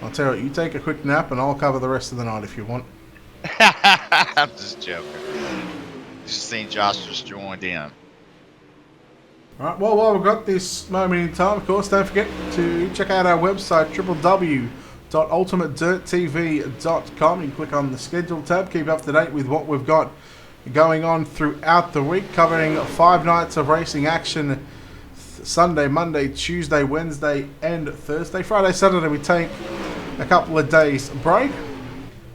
I'll tell you what, you take a quick nap and I'll cover the rest of the night if you want.
I'm just joking. Just seen Josh just joined in.
Alright, well, while we've got this moment in time, of course, don't forget to check out our website, www.ultimatedirttv.com. You can click on the schedule tab, keep up to date with what we've got going on throughout the week, covering 5 nights of racing action: Sunday, Monday, Tuesday, Wednesday, and Thursday. Friday, Saturday, we take a couple of days break.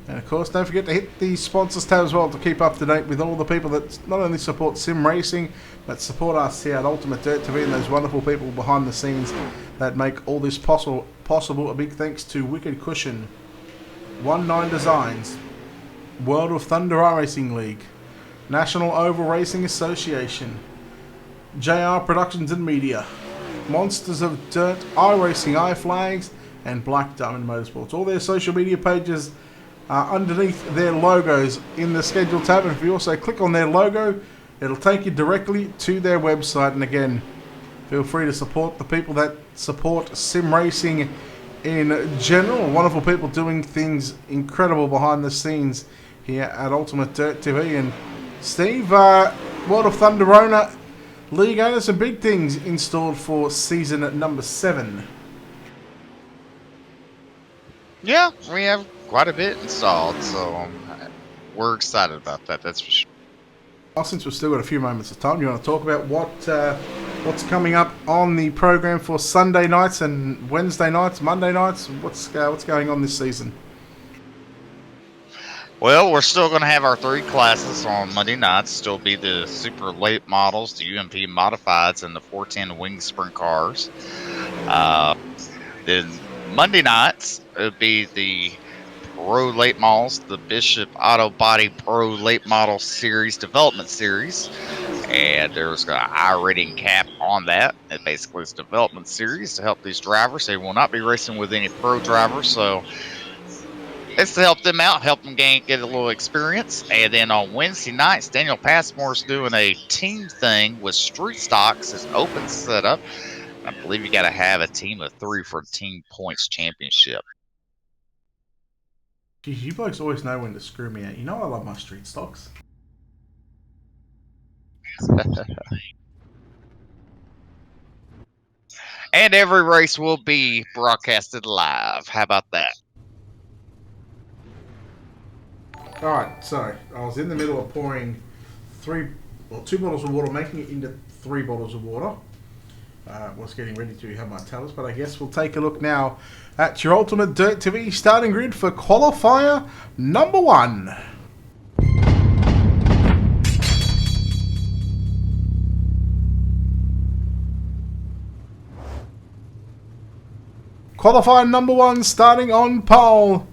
And of course, don't forget to hit the sponsors tab as well to keep up to date with all the people that not only support sim racing, but support us here at Ultimate Dirt TV and those wonderful people behind the scenes that make all this possible. A big thanks to Wicked Cushion, 19 Designs, World of Thunder iRacing League, National Oval Racing Association, JR Productions and Media, Monsters of Dirt, iRacing, iFlags, and Black Diamond Motorsports. All their social media pages are underneath their logos in the schedule tab, and if you also click on their logo, it'll take you directly to their website. And again, feel free to support the people that support sim racing in general. Wonderful people doing things incredible behind the scenes here at Ultimate Dirt TV. And Steve, World of Thunder owner, league owner, some big things installed for season number 7.
Yeah, we have quite a bit installed, so we're excited about that. That's for sure.
Well, since we've still got a few moments of time, you want to talk about what's coming up on the program for Sunday nights and Wednesday nights, Monday nights? What's going on this season?
Well, we're still going to have our 3 classes on Monday nights. Still be the super late models, the UMP modifieds, and the 410 wing sprint cars. Then Monday nights, it would be the Pro Late Models, the Bishop Auto Body Pro Late Model Series Development Series. And there's an I-rating cap on that. It basically is a development series to help these drivers. They will not be racing with any pro drivers, so it's to help them out, help them get a little experience. And then on Wednesday nights, Daniel Passmore's doing a team thing with Street Stocks. It's open setup. I believe you got to have a team of 3 for Team Points Championship.
Geez, you blokes always know when to screw me out. You know I love my Street Stocks.
And every race will be broadcasted live. How about that?
Alright, so I was in the middle of pouring 2 bottles of water, making it into 3 bottles of water. Was getting ready to have my tellers, but I guess we'll take a look now at your Ultimate Dirt TV starting grid for qualifier number 1. Qualifier number 1 starting on pole.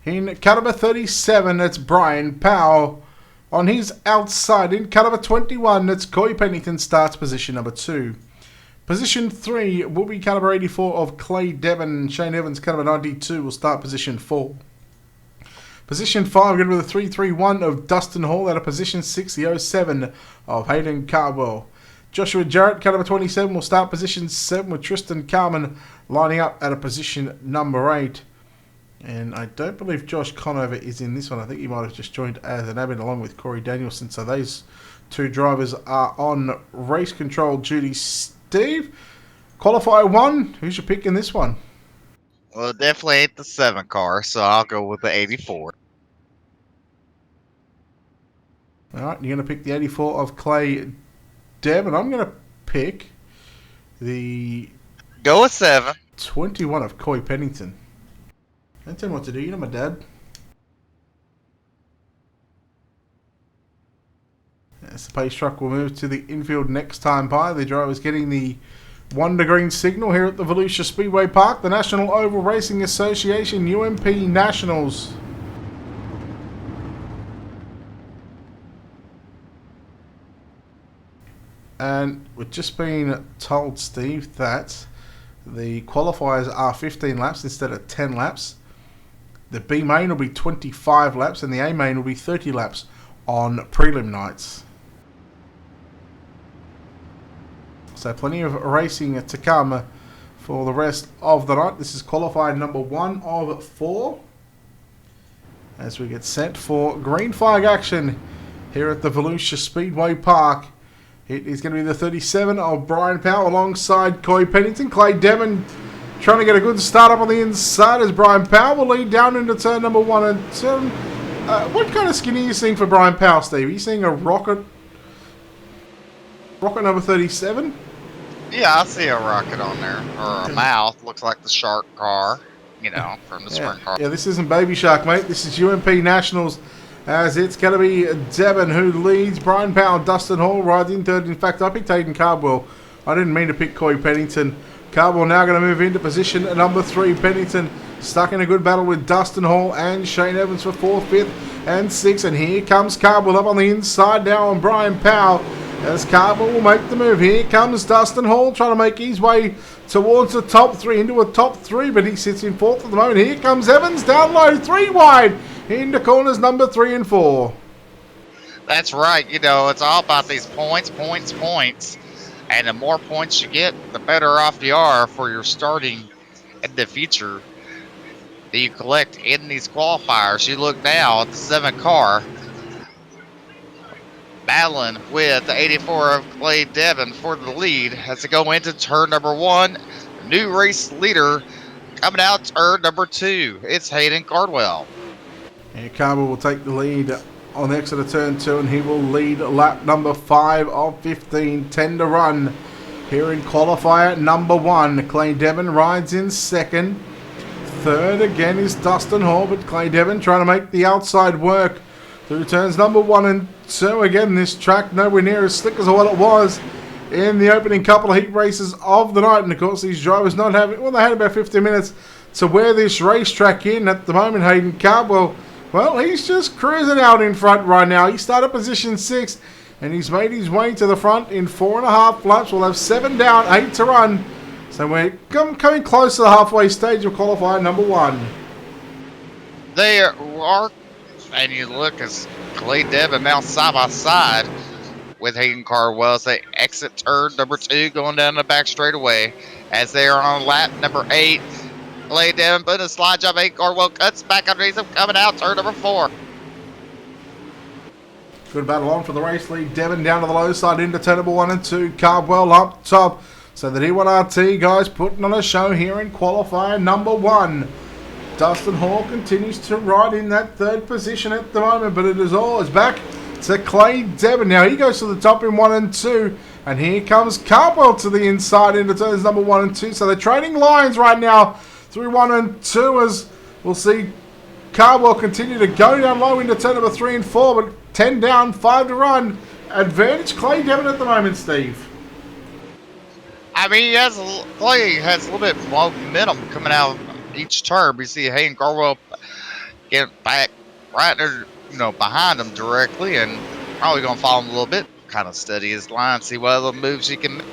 In car number 37, it's Brian Powell. On his outside, in car number 21, it's Corey Pennington, starts position number 2. Position 3 will be car number 84 of Clay Devon. Shane Evans, car number 92, will start position 4. Position 5, going to be the 331 of Dustin Hall. Out of position 6, the 07 of Hayden Cardwell. Joshua Jarrett, car number 27, will start position 7 with Tristan Carman lining up at a position number 8. And I don't believe Josh Conover is in this one. I think he might have just joined as an admin along with Corey Danielson. So those 2 drivers are on race control duty. Steve, qualifier 1, who's your pick in this one?
Well, it definitely ain't the 7 car, so I'll go with the 84.
Alright, you're going to pick the 84 of Clay Devon. I'm going to pick the...
Go with 7.
21 of Corey Pennington. Don't tell me what to do, you know my dad. As the pace truck will move to the infield next time by. The driver's getting the Wonder Green signal here at the Volusia Speedway Park. The National Oval Racing Association UMP Nationals. And we've just been told, Steve, that the qualifiers are 15 laps instead of 10 laps. The B main will be 25 laps and the A main will be 30 laps on prelim nights. So plenty of racing to come for the rest of the night. This is qualifier number 1 of 4. As we get set for green flag action here at the Volusia Speedway Park. It is going to be the 37 of Brian Powell alongside Corey Pennington. Clay Devon trying to get a good start up on the inside as Brian Powell will lead down into turn number 1. And what kind of skin are you seeing for Brian Powell, Steve? Are you seeing a rocket number 37?
Yeah, I see a rocket on there. Or a mouth. Looks like the shark car. from the sprint car.
Yeah, this isn't Baby Shark, mate. This is UMP Nationals, as it's going to be Devon who leads. Brian Powell, Dustin Hall rides in third. In fact, I picked Hayden Cardwell. I didn't mean to pick Corey Pennington. Cardwell now going to move into position at number 3. Pennington stuck in a good battle with Dustin Hall and Shane Evans for 4th, 5th, and 6th. And here comes Cardwell up on the inside now on Brian Powell, as Cardwell will make the move. Here comes Dustin Hall trying to make his way towards the top 3, into a top 3, but he sits in 4th at the moment. Here comes Evans down low, 3 wide, into corners number 3 and 4.
That's right. It's all about these points. And the more points you get, the better off you are for your starting in the future that you collect in these qualifiers. You look now at the 7 car, battling with the 84 of Clay Devon for the lead as they go into turn number 1. New race leader coming out turn number 2. It's Hayden Cardwell.
And Cardwell will take the lead on exit of turn 2, and he will lead lap number 5 of 15. 10 to run here in qualifier number 1. Clay Devon rides in 2nd. 3rd again is Dustin Hall, but Clay Devon trying to make the outside work through turns number 1 and 2. Again, this track nowhere near as slick as what it was in the opening couple of heat races of the night. And of course, these drivers not having, well, they had about 15 minutes to wear this racetrack in. At the moment, Hayden Cardwell, well, he's just cruising out in front right now. He started position 6, and he's made his way to the front in 4.5 laps. We'll have 7 down, 8 to run. So we're coming close to the halfway stage of qualifier number 1.
They are, and you look as Clay Devon now side by side with Hayden Cardwell as they exit turn number 2, going down the back straightaway as they are on lap number 8. Clay Devon putting a slide job. Hayden Cardwell cuts back underneath him, coming out turn number 4.
Good battle on for the race lead. Devon down to the low side into turn number 1 and 2. Cardwell up top. So the D1RT guys putting on a show here in qualifier number 1. Dustin Hall continues to ride in that 3rd position at the moment, but it is always back to Clay Devon. Now he goes to the top in 1 and 2, and here comes Cardwell to the inside into turns number 1 and 2. So they're trading lines right now through 1 and 2, as we'll see Cardwell continue to go down low into turn number 3 and 4, but 10 down, 5 to run. Advantage Clay Devon at the moment, Steve.
I mean, Clay has a little bit of momentum coming out each turn. We see Hayden Cardwell get back right there, behind him directly, and probably going to follow him a little bit. Kind of study his line, see what other moves he can make.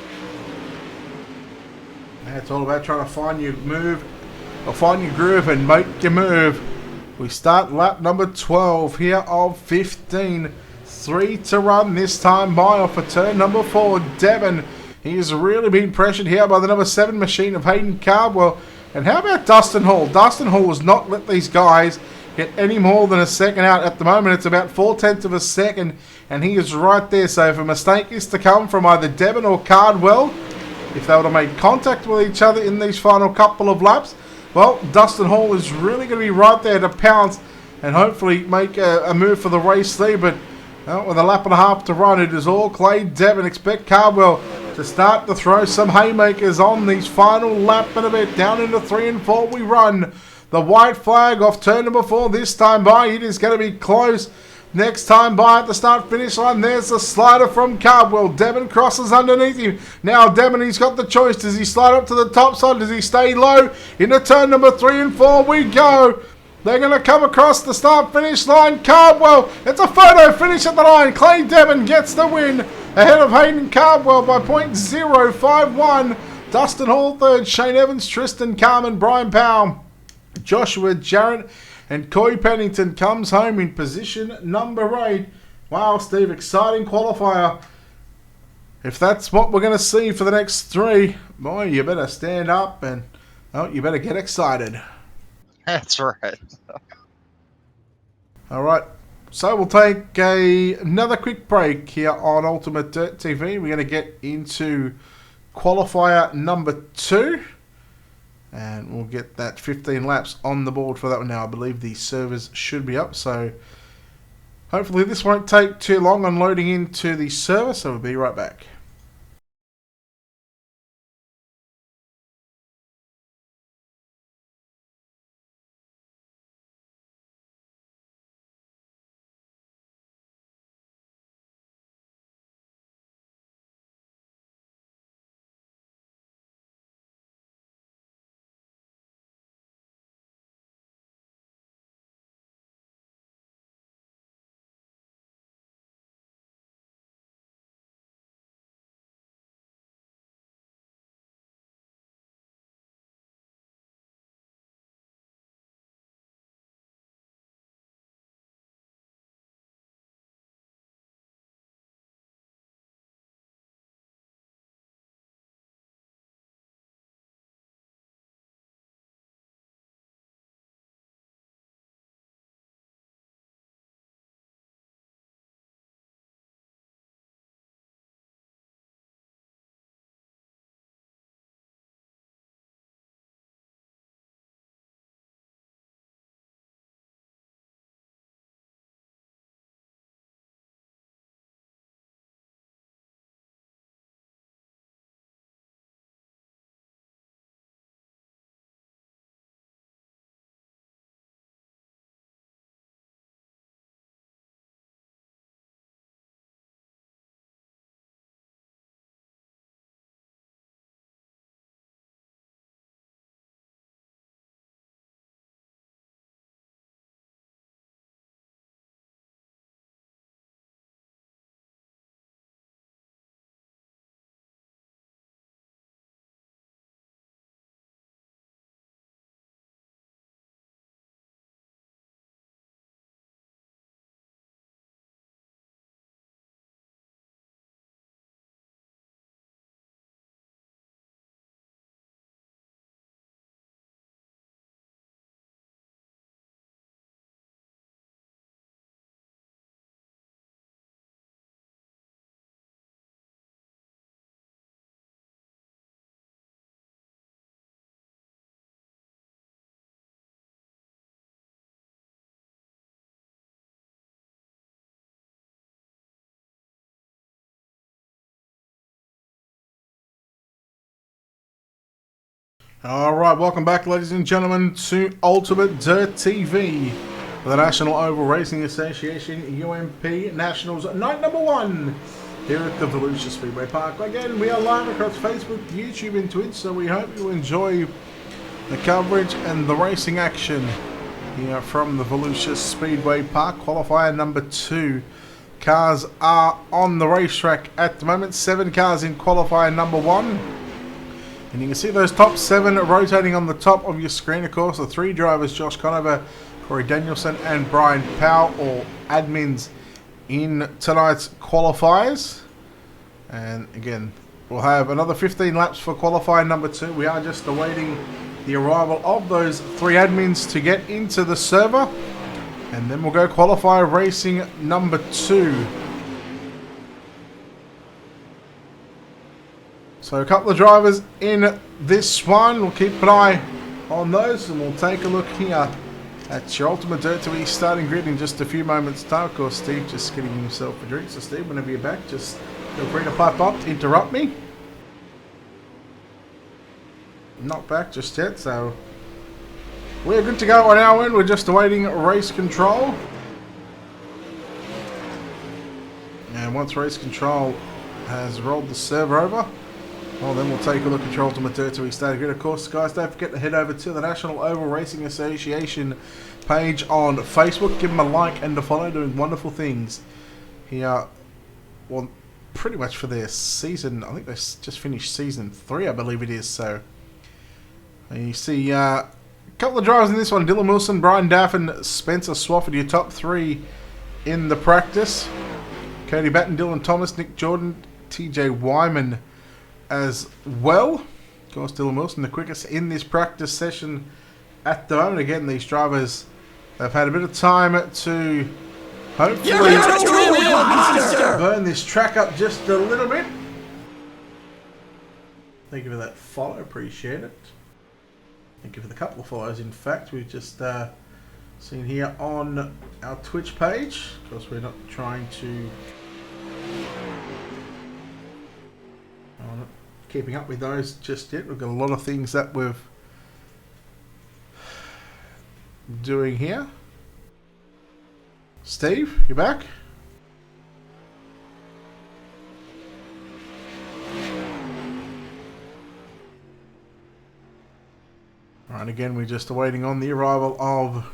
It's all about trying to find your move, or find your groove and make your move. We start lap number 12 here of 15. 3 to run this time by off for turn number 4. Devon, he has really been pressured here by the number 7 machine of Hayden Cardwell. And how about Dustin Hall? Dustin Hall has not let these guys get any more than a second out. At the moment, it's about 4/10 of a second, and he is right there. So if a mistake is to come from either Devon or Cardwell, if they would have made contact with each other in these final couple of laps, well, Dustin Hall is really going to be right there to pounce and hopefully make a move for the race lead. But with a lap and a half to run, it is all Clay Devon. Expect Cardwell to start to throw some haymakers on these final lap and a bit. Down into 3 and 4 we run. The white flag off turn number 4 this time by. It is going to be close. Next time by at the start finish line, there's the slider from Cardwell. Devon crosses underneath him. Now Devon, he's got the choice. Does he slide up to the top side? Does he stay low? Into turn number 3 and 4 we go. They're going to come across the start finish line. Cardwell, it's a photo finish at the line. Clay Devon gets the win ahead of Hayden Cardwell by .051. Dustin Hall third. Shane Evans, Tristan Carmen, Brian Powell, Joshua Jarrett, and Corey Pennington comes home in position number 8. Wow, Steve, exciting qualifier. If that's what we're going to see for the next 3, boy, you better stand up and you better get excited.
That's right.
All right, so we'll take another quick break here on Ultimate Dirt TV. We're going to get into qualifier number 2. And we'll get that 15 laps on the board for that one now. I believe the servers should be up, so hopefully this won't take too long on loading into the server, so we'll be right back. Alright, welcome back, ladies and gentlemen, to Ultimate Dirt TV. The National Oval Racing Association UMP Nationals night number 1 here at the Volusia Speedway Park. Again, we are live across Facebook, YouTube and Twitch, so we hope you enjoy the coverage and the racing action here from the Volusia Speedway Park. Qualifier number 2. Cars are on the racetrack at the moment. 7 cars in qualifier number 1. And you can see those top 7 rotating on the top of your screen. Of course, the 3 drivers, Josh Conover, Corey Danielson and Brian Powell, all admins in tonight's qualifiers. And again, we'll have another 15 laps for qualifier number 2. We are just awaiting the arrival of those 3 admins to get into the server. And then we'll go qualifier racing number 2. So a couple of drivers in this one. We'll keep an eye on those and we'll take a look here at your Ultimate Dirt TV starting grid in just a few moments time. Of course, Steve just getting himself a drink. So Steve, whenever you're back, just feel free to pipe up, interrupt me. Not back just yet, so we're good to go on our end. We're just awaiting race control. And once race control has rolled the server over, well, then we'll take a look at your Ultimate Dirt TV starting grid. Of course, guys, don't forget to head over to the National Oval Racing Association page on Facebook. Give them a like and a follow, doing wonderful things here. Well, pretty much for their season. I think they just finished season 3, I believe it is. So, and you see a couple of drivers in this one. Dylan Wilson, Brian Daffin, Spencer Swafford, your top 3 in the practice. Cody Batten, Dylan Thomas, Nick Jordan, TJ Wyman as well. Of course, Dylan Wilson, the quickest in this practice session at the moment. Again, these drivers have had a bit of time to hopefully burn this track up just a little bit. Thank you for that follow, appreciate it. Thank you for the couple of follows, in fact. We've just seen here on our Twitch page. Of course, we're not trying to... I'm not keeping up with those just yet. We've got a lot of things that we're doing here. Steve, you back? Alright, again, we're just awaiting on the arrival of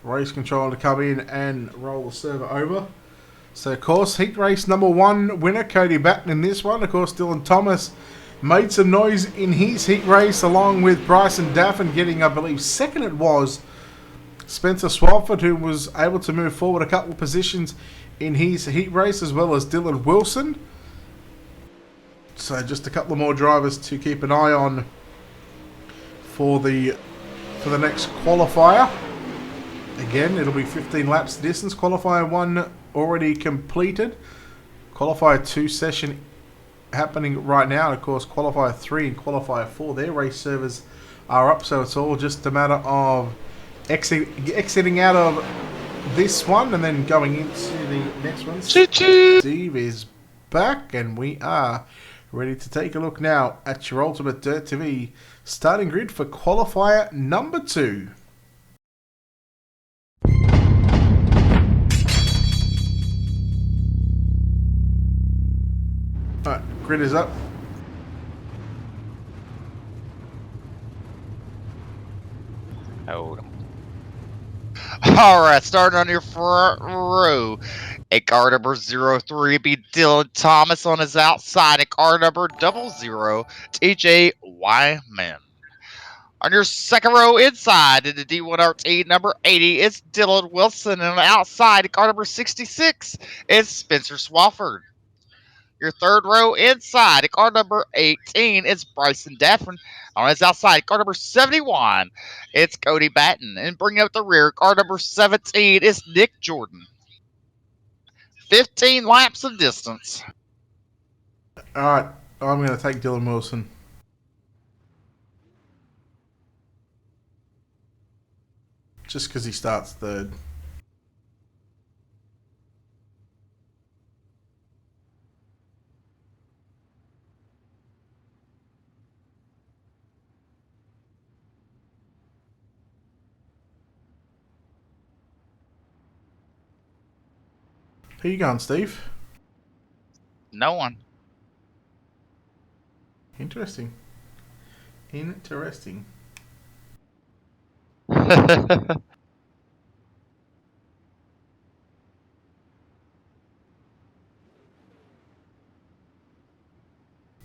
race control to come in and roll the server over. So, of course, heat race number 1 winner, Cody Batten in this one. Of course, Dylan Thomas made some noise in his heat race, along with Bryson Daffin getting, I believe, second it was. Spencer Swafford, who was able to move forward a couple of positions in his heat race, as well as Dylan Wilson. So, just a couple of more drivers to keep an eye on for the next qualifier. Again, it'll be 15 laps distance. Qualifier 1 already completed. Qualifier 2 session happening right now. And of course, qualifier 3 and qualifier 4, their race servers are up. So it's all just a matter of exiting out of this one and then going into the next one. Steve is back and we are ready to take a look now at your Ultimate Dirt TV starting grid for qualifier number 2. Alright, grid is up.
Hold on. Alright, starting on your front row. At car number 03, be Dylan Thomas on his outside. At car number 00, TJ Wyman. On your second row inside, in the D1RT number 80, it's Dylan Wilson. And outside, at car number 66, it's Spencer Swafford. Your third row inside, at car number 18, it's Bryson Daffin. On his outside, car number 71, it's Cody Batten. And bringing up the rear, car number 17 is Nick Jordan. 15 laps of distance.
Alright, I'm going to take Dylan Wilson. Just because he starts third. Who you going, Steve?
No one.
Interesting. Interesting.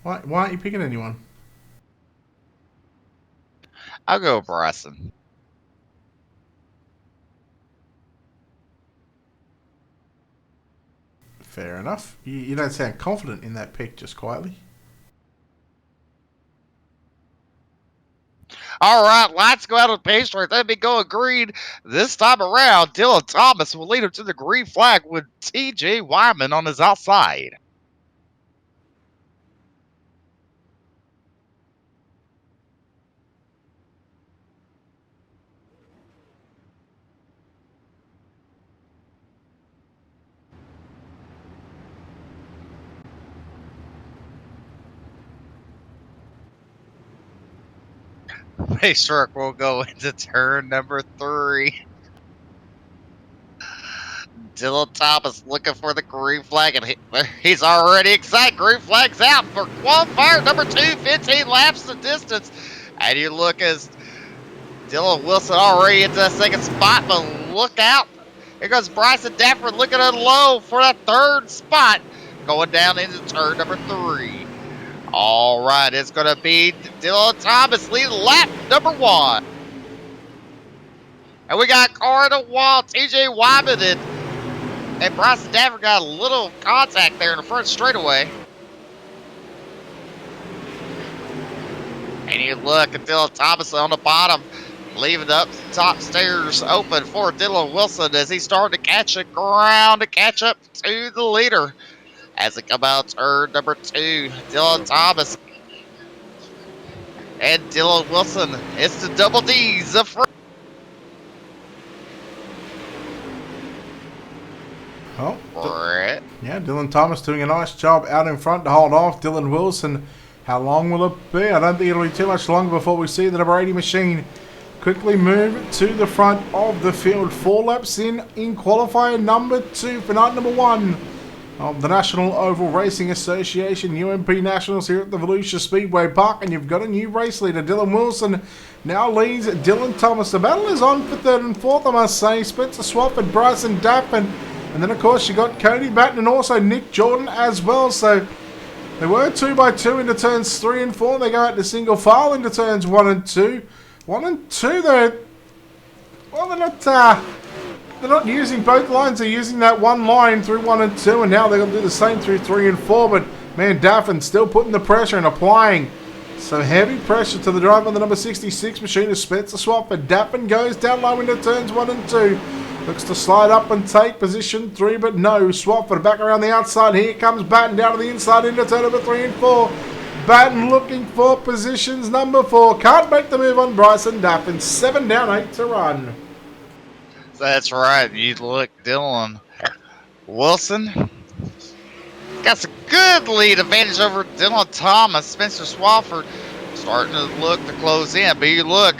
Why aren't you picking anyone?
I'll go with Bryson.
Fair enough. You don't sound confident in that pick, just quietly.
All right, lights go out on the pace track. That'd be going green. This time around, Dylan Thomas will lead him to the green flag with TJ Wyman on his outside. Pace truck will go into turn number 3. Dylan Thomas looking for the green flag, and he's already excited. Green flag's out for qualifier number 2, 15 laps the distance. And you look as Dylan Wilson already into the second spot, but look out. Here goes Bryson Dafford looking at low for that third spot, going down into turn number 3. All right, it's going to be Dylan Thomas leading lap number 1. And we got car to wall, TJ Wyman and Bryson Dafford got a little contact there in the front straightaway. And you look at Dylan Thomas on the bottom, leaving up the top stairs open for Dylan Wilson as he started to catch the ground to catch up to the leader. As it comes out turn number 2, Dylan Thomas and Dylan Wilson. It's the double D's of free.
Oh,
Brett.
yeah, Dylan Thomas doing a nice job out in front to hold off Dylan Wilson. How long will it be? I don't think it'll be too much longer before we see the number 80 machine quickly move to the front of the field. 4 laps in qualifier number 2 for night number 1 of the National Oval Racing Association UMP Nationals here at the Volusia Speedway Park. And you've got a new race leader. Dylan Wilson now leads Dylan Thomas. The battle is on for 3rd and 4th, I must say. Spencer Swafford, Bryson Dafford. And then, of course, you got Cody Batten and also Nick Jordan as well. So they were 2x2 into turns 3 and 4. They go out to single file into turns 1 and 2. 1 and 2, they're not using both lines. They're using that one line through 1 and 2. And now they're going to do the same through 3 and 4. But, man, Daffin still putting the pressure and applying some heavy pressure to the driver on the number 66 machine of Spencer Swafford. Daffin goes down low into turns 1 and 2. Looks to slide up and take position 3, but no. Swafford back around the outside. Here comes Batten down to the inside into turn number 3 and 4. Batten looking for positions number 4. Can't make the move on Bryson Daffin. 7 down, 8 to run.
That's right. You look, Dylan Wilson got some good lead advantage over Dylan Thomas. Spencer Swafford starting to look to close in, but you look.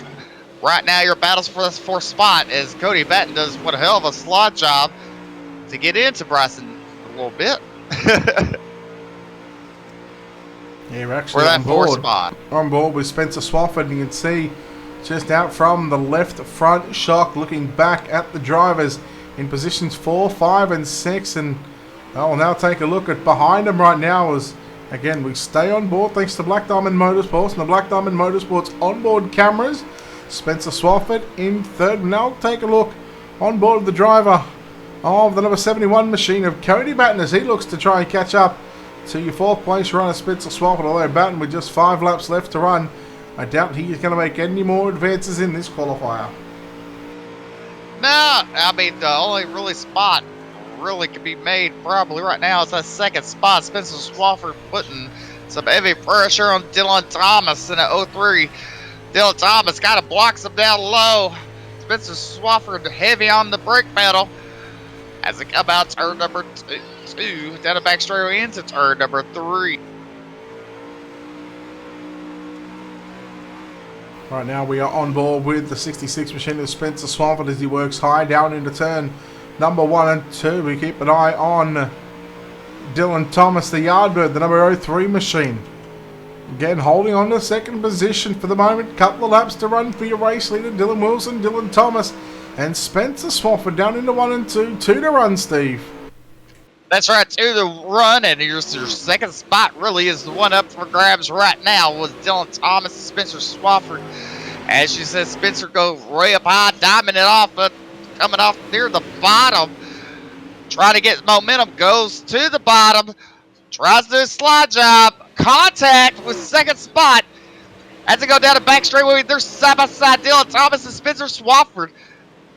Right now, your battles for this 4th spot as Cody Batten does what a hell of a slot job to get into Bryson a little bit.
Yeah, we're actually
for that
on board.
4th spot.
On board with Spencer Swafford, and you can see just out from the left front shock looking back at the drivers in positions 4, 5 and 6. And I'll now take a look at behind them right now as, again, we stay on board thanks to Black Diamond Motorsports and the Black Diamond Motorsports onboard cameras. Spencer Swafford in 3rd. Now take a look on board of the driver of the number 71 machine of Cody Batten as he looks to try and catch up to your 4th place runner Spencer Swafford. Although Batten with just 5 laps left to run, I doubt he's going to make any more advances in this qualifier.
No, I mean the only really spot really could be made probably right now is that 2nd spot. Spencer Swafford putting some heavy pressure on Dylan Thomas in an 03. Dylan Thomas got to block some down low. Spencer Swafford heavy on the brake pedal as it come out turn number 2 down the back straightaway into turn number 3.
Right now we are on board with the 66 machine of Spencer Swafford as he works high down into turn number 1 and 2. We keep an eye on Dylan Thomas, the Yardbird, the number 03 machine. Again, holding on to second position for the moment. Couple of laps to run for your race leader, Dylan Wilson, Dylan Thomas, and Spencer Swafford down into 1 and 2. 2 to run, Steve.
That's right, 2 to run, and your second spot really is the one up for grabs right now with Dylan Thomas and Spencer Swafford. As you said, Spencer goes way up high, diamond it off, coming off near the bottom. Trying to get momentum, goes to the bottom, tries to do a slide job, contact with second spot. As they go down the back straightaway, they're side by side, Dylan Thomas and Spencer Swafford.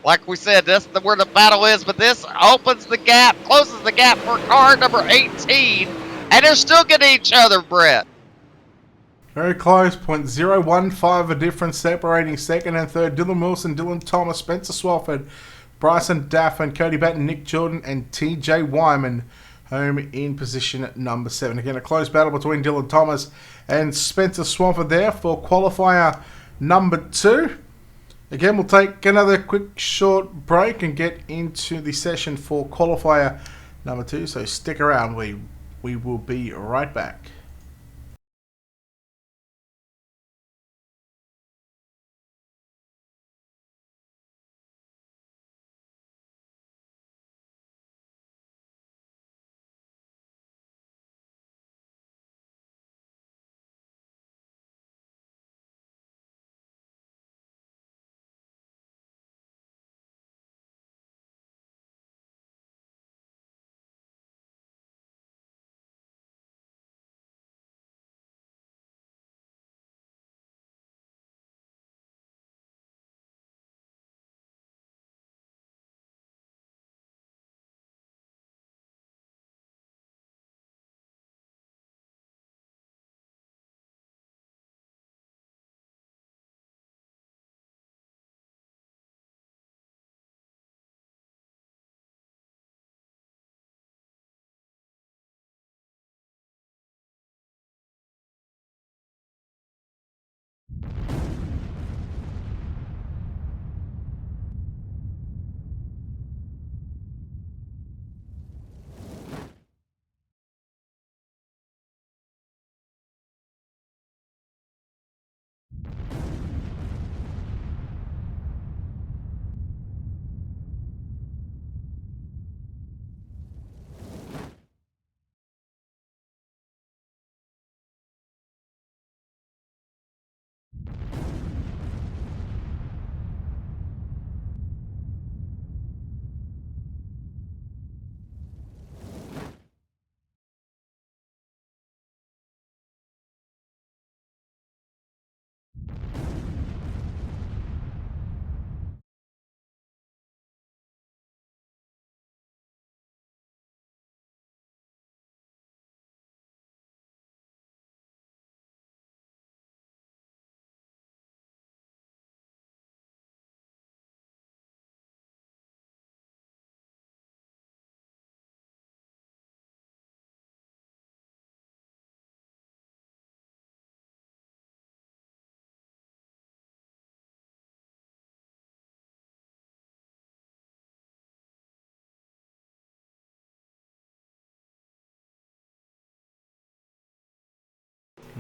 Like we said, that's where the battle is, but this opens the gap, closes the gap for car number 18, and they're still getting each other, Brett.
Very close, 0.015 a difference separating second and third. Dylan Wilson, Dylan Thomas, Spencer Swafford, Bryson Daffin, Cody Batten, Nick Jordan, and TJ Wyman home in position at number 7. Again, a close battle between Dylan Thomas and Spencer Swafford there for qualifier number 2. Again, we'll take another quick short break and get into the session for qualifier number 2. So stick around. We will be right back.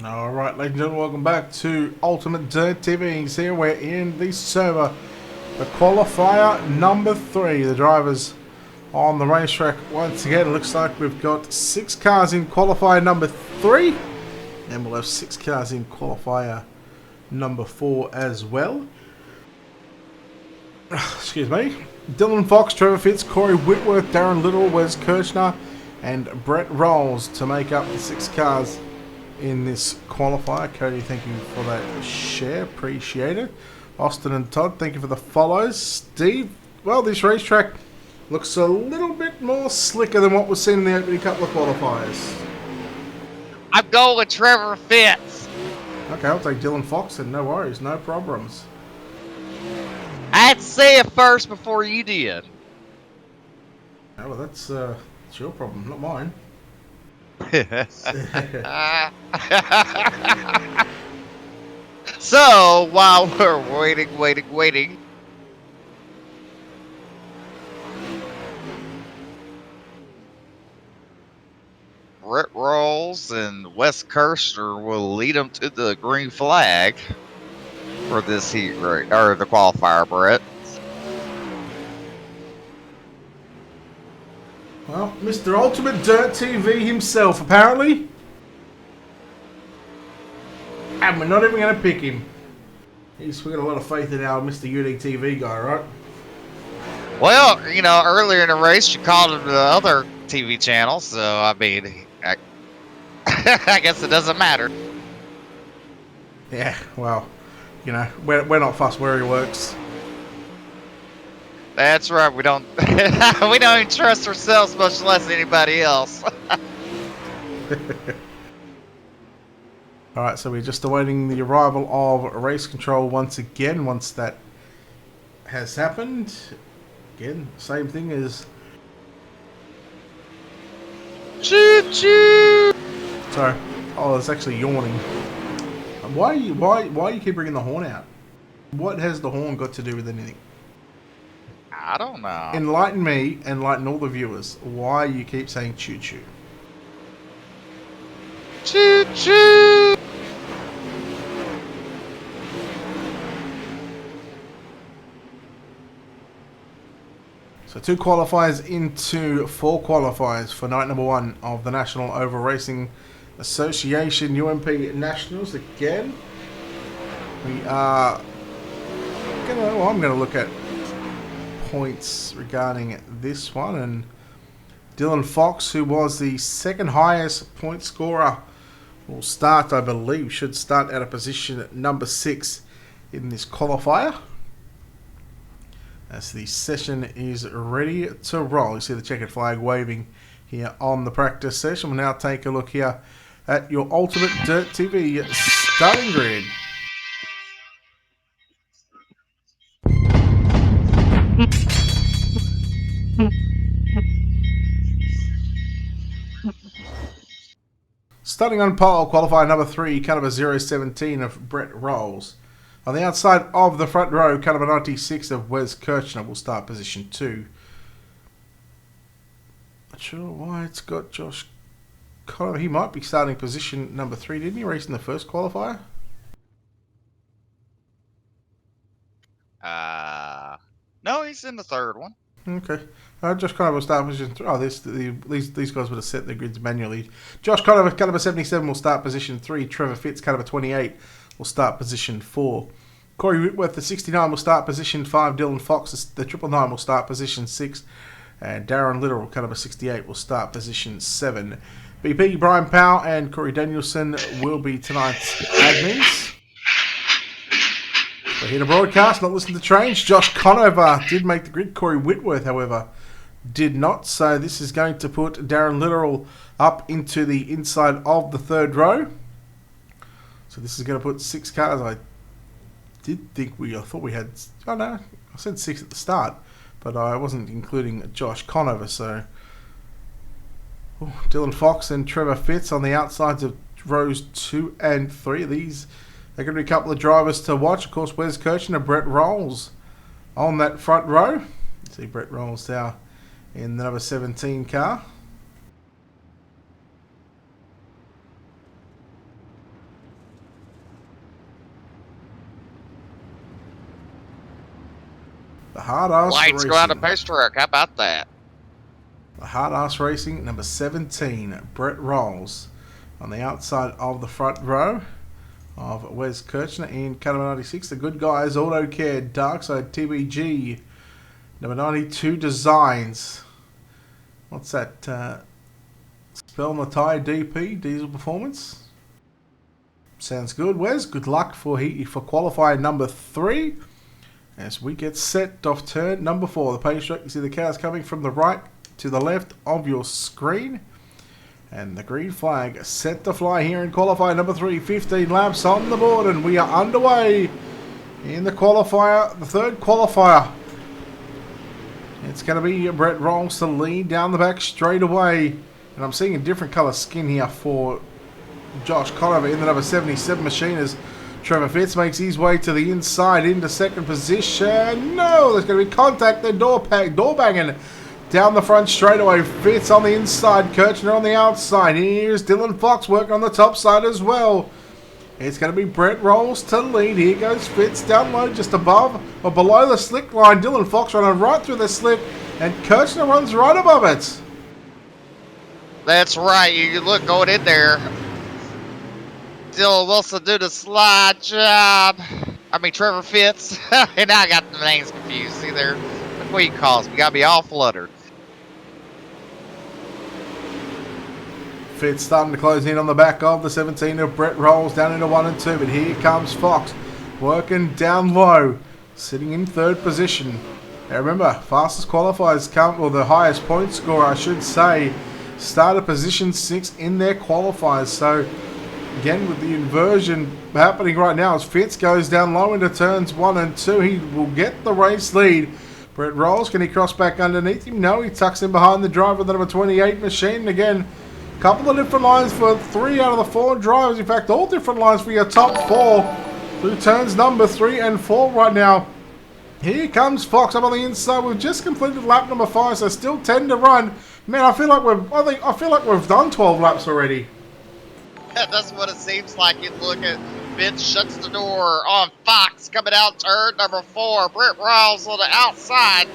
Alright, ladies and gentlemen, welcome back to Ultimate Dirt TV. Here we're in the server, the qualifier number 3. The drivers on the racetrack once again. It looks like we've got 6 cars in qualifier number 3, and we'll have 6 cars in qualifier number 4 as well. Excuse me. Dylan Fox, Trevor Fitz, Corey Whitworth, Darren Little, Wes Kirchner, and Brett Rolls to make up the 6 cars in this qualifier. Cody, thank you for that share, appreciate it. Austin and Todd, thank you for the follows. Steve, well, this racetrack looks a little bit more slicker than what we've seen in the opening couple of qualifiers.
I'm going with Trevor Fitz.
Okay, I'll take Dylan Fox and no worries, no problems.
I had to say it first before you did.
Oh, well, that's your problem, not mine.
So, while we're waiting, Brett Rawls and Wes Kirshner will lead them to the green flag for this heat race, or the qualifier, Brett.
Well, Mr. Ultimate Dirt TV himself, apparently. And we're not even going to pick him. We got a lot of faith in our Mr. UDTV guy, right?
Well, you know, earlier in the race, you called him to the other TV channel, so I mean, I guess it doesn't matter.
Yeah, well, you know, we're not fussed where he works.
That's right. We don't we don't even trust ourselves, much less anybody else.
All right, so we're just awaiting the arrival of race control once again. Once that has happened, again, same thing as.
Choo choo.
Sorry. Oh, it's actually yawning. Why you keep bringing the horn out? What has the horn got to do with anything?
I don't know.
Enlighten me, enlighten all the viewers. Why you keep saying choo choo?
Choo choo.
So 2 qualifiers into 4 qualifiers for night number 1 of the National Oval Racing Association UMP Nationals. Again, we are gonna. Well, I'm gonna look at points regarding this one, and Dylan Fox, who was the second highest point scorer, will start. I believe should start at a position at number 6 in this qualifier. As the session is ready to roll. You see the checkered flag waving here on the practice session. We'll now take a look here at your Ultimate Dirt TV starting grid. Starting on pole, qualifier number 3, caliber 017 of Brett Rawls. On the outside of the front row, caliber 96 of Wes Kirchner will start position 2. Not sure why it's got Josh Conover. He might be starting position number 3. Didn't he race in the first qualifier?
No, he's in the third one.
Okay. Josh Conover will start position 3. Oh, these guys would have set their grids manually. Josh Conover, caliber 77, will start position 3. Trevor Fitz, caliber 28, will start position 4. Corey Whitworth, the 69, will start position 5. Dylan Fox, the 999, will start position 6. And Darren Little, caliber 68, will start position 7. BP, Brian Powell, and Corey Danielson will be tonight's admins. We're here to broadcast, not listen to trains. Josh Conover did make the grid. Corey Whitworth, however, did not. So this is going to put Darren Little up into the inside of the third row. So this is going to put 6 cars. I thought we had. Oh no, I said 6 at the start, but I wasn't including Josh Conover. So Dylan Fox and Trevor Fitz on the outsides of rows 2 and 3. These are going to be a couple of drivers to watch. Of course, Wes Kirchner and Brett Rawls on that front row. You see Brett Rawls now in the number 17 car. The Hard Ass
Lights
Racing.
go out of pacetrack. How about that?
The Hard Ass Racing, number 17, Brett Rawls on the outside of the front row of Wes Kirchner in caliber 96. The Good Guys, Auto Care, Darkside, TBG, number 92, Designs. What's that? Spell Matai DP, Diesel Performance. Sounds good, Wes. Good luck for qualifier number 3. As we get set off turn number 4, the pace track, you see the cars coming from the right to the left of your screen. And the green flag set to fly here in qualifier number 3. 15 laps on the board, and we are underway in the qualifier, the third qualifier. It's going to be Brett Rawls to lead down the back straight away. And I'm seeing a different colour skin here for Josh Conover in the number 77 machine as Trevor Fitz makes his way to the inside into second position. No, there's going to be contact. The door banging down the front straightaway. Fitz on the inside, Kirchner on the outside. Here's Dylan Fox working on the top side as well. It's going to be Brett Rolls to lead. Here goes Fitz down low, just above or below the slick line. Dylan Fox running right through the slick, and Kirchner runs right above it.
That's right. You look going in there. Dylan Wilson do the slide job. Trevor Fitz. And now I got the names confused. See there? Look what he calls me. Got to be all fluttered.
Fitz starting to close in on the back of the 17 of Brett Rolls down into 1 and 2. But here comes Fox working down low, sitting in third position. Now remember, fastest qualifiers come, or the highest point scorer, I should say, started position 6 in their qualifiers. So again, with the inversion happening right now, as Fitz goes down low into turns 1 and 2, he will get the race lead. Brett Rolls, can he cross back underneath him? No, he tucks in behind the driver, the number 28 machine. And again, a couple of different lines for 3 out of the 4 drivers. In fact, all different lines for your top 4 through turns number 3 and 4 right now. Here comes Fox up on the inside. We've just completed lap number 5, so still 10 to run. Man, I feel like we've done 12 laps already.
That's what it seems like. You look at Fitz shuts the door on Fox coming out turn number 4. Brett Riles on the outside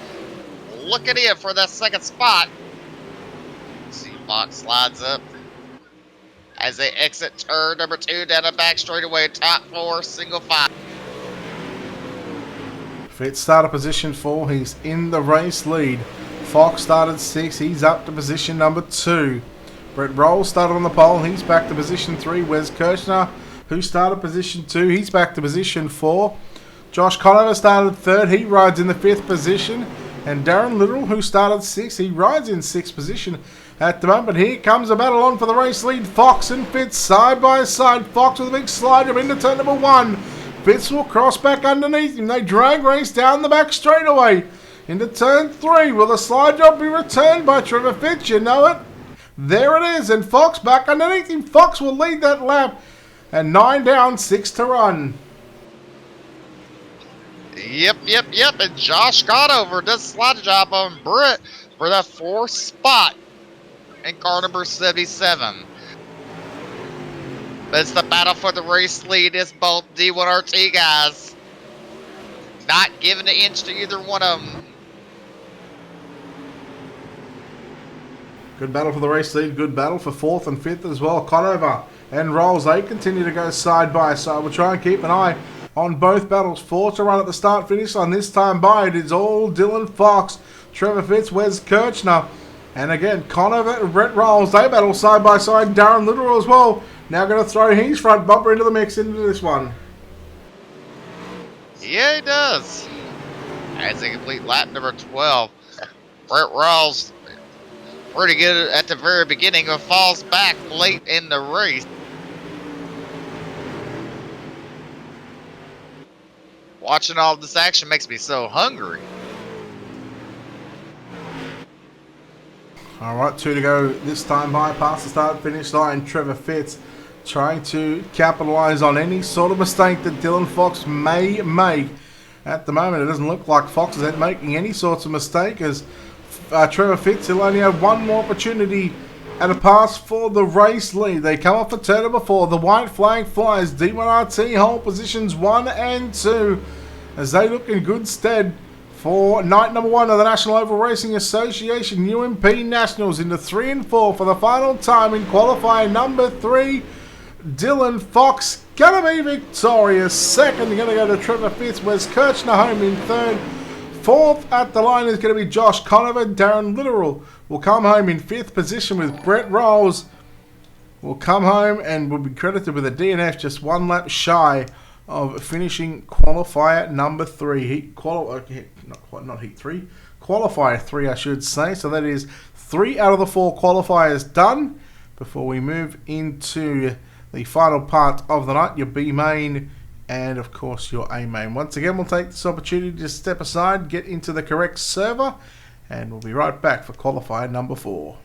looking in for that second spot. See Fox slides up as they exit turn number 2 down the back straightaway. Top 4 single file.
Fitz started position 4. He's in the race lead. Fox started 6. He's up to position number 2. Brett Rolls started on the pole. He's back to position 3. Wes Kirchner, who started position 2, he's back to position 4. Josh Conover started 3rd. He rides in the 5th position. And Darren Little, who started 6th, he rides in 6th position at the moment. But here comes a battle on for the race lead. Fox and Fitz side by side. Fox with a big slide up into turn number 1. Fitz will cross back underneath him. They drag race down the back straightaway into turn 3. Will the slide job be returned by Trevor Fitz? You know it. There it is, and Fox back underneath him. Fox will lead that lap, and 9 down, 6 to run.
Yep. And Josh Conover does slide job on Brett for that 4th spot in car number 77. But it's the battle for the race lead. It's both D1RT guys. Not giving an inch to either one of them.
Good battle for the race lead. Good battle for 4th and 5th as well. Conover and Rolls, they continue to go side by side. We'll try and keep an eye on both battles. 4 to run at the start-finish line. This time by it is all Dylan Fox, Trevor Fitz, Wes Kirchner. And again, Conover and Brett Rolls, they battle side by side. Darren Little as well. Now going to throw his front bumper into the mix into this one.
Yeah, he does. As they complete lap number 12, Brett Rolls pretty good at the very beginning, but falls back late in the race. Watching all this action makes me so hungry.
All right, 2 to go this time by past the start-finish line. Trevor Fitz trying to capitalize on any sort of mistake that Dylan Fox may make. At the moment, it doesn't look like Fox is making any sorts of mistake, as Trevor Fitz will only have one more opportunity at a pass for the race lead. They come off for turn number 4. The white flag flies. D1RT hold positions 1 and 2 as they look in good stead for night number 1 of the National Oval Racing Association UMP Nationals into 3 and 4 for the final time in qualifier number 3. Dylan Fox gonna be victorious. 2nd, gonna go to Trevor Fitz. Wes Kirchner home in 3rd. 4th at the line is going to be Josh Conover. Darren Little will come home in 5th position, with Brett Rolls will come home and will be credited with a DNF just 1 lap shy of finishing qualifier number 3. Not heat 3. Qualifier 3, I should say. So that is 3 out of the 4 qualifiers done before we move into the final part of the night, your B main and of course your A main. Once again, we'll take this opportunity to step aside, get into the correct server, and we'll be right back for qualifier number 4.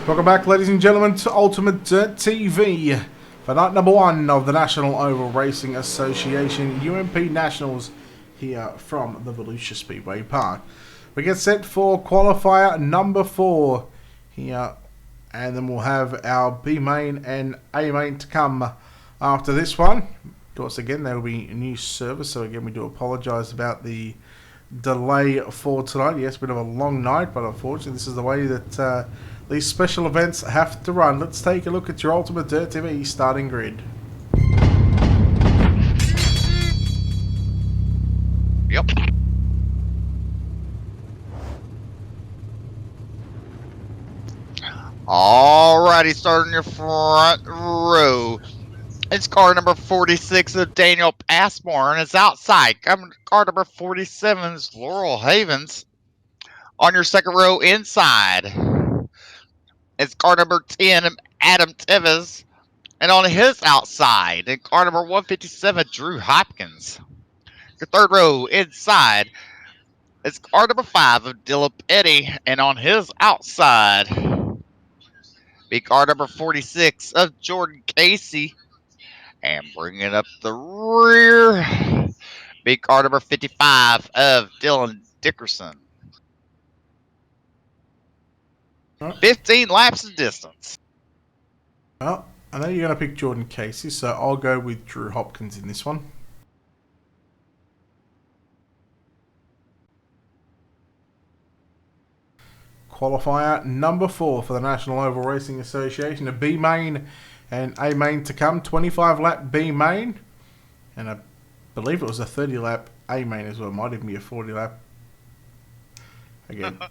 Welcome back, ladies and gentlemen, to Ultimate Dirt TV for night number 1 of the National Oval Racing Association UMP Nationals here from the Volusia Speedway Park. We get set for qualifier number 4 here, and then we'll have our B main and A main to come after this one. Of course, again, there will be a new service, so again, we do apologise about the delay for tonight. Yes, a bit of a long night, but unfortunately, this is the way that these special events have to run. Let's take a look at your Ultimate Dirt TV starting grid.
Yep. Alrighty, starting your front row. It's car number 46 of Daniel Passmore, and it's outside. Car number 47 is Laurel Havens. On your second row, inside, it's car number 10 of Adam Tevez, and on his outside, in car number 157, Drew Hopkins. Your third row, inside, it's car number 5 of Dylan Petty, and on his outside, be car number 46 of Jordan Casey. And bringing up the rear, be car number 55 of Dylan Dickerson. 15 laps of distance.
Well, I know you're going to pick Jordan Casey, so I'll go with Drew Hopkins in this one. Qualifier number 4 for the National Oval Racing Association. A B main and A main to come. 25 lap B main. And I believe it was a 30 lap A main as well. Might even be a 40 lap. Again, I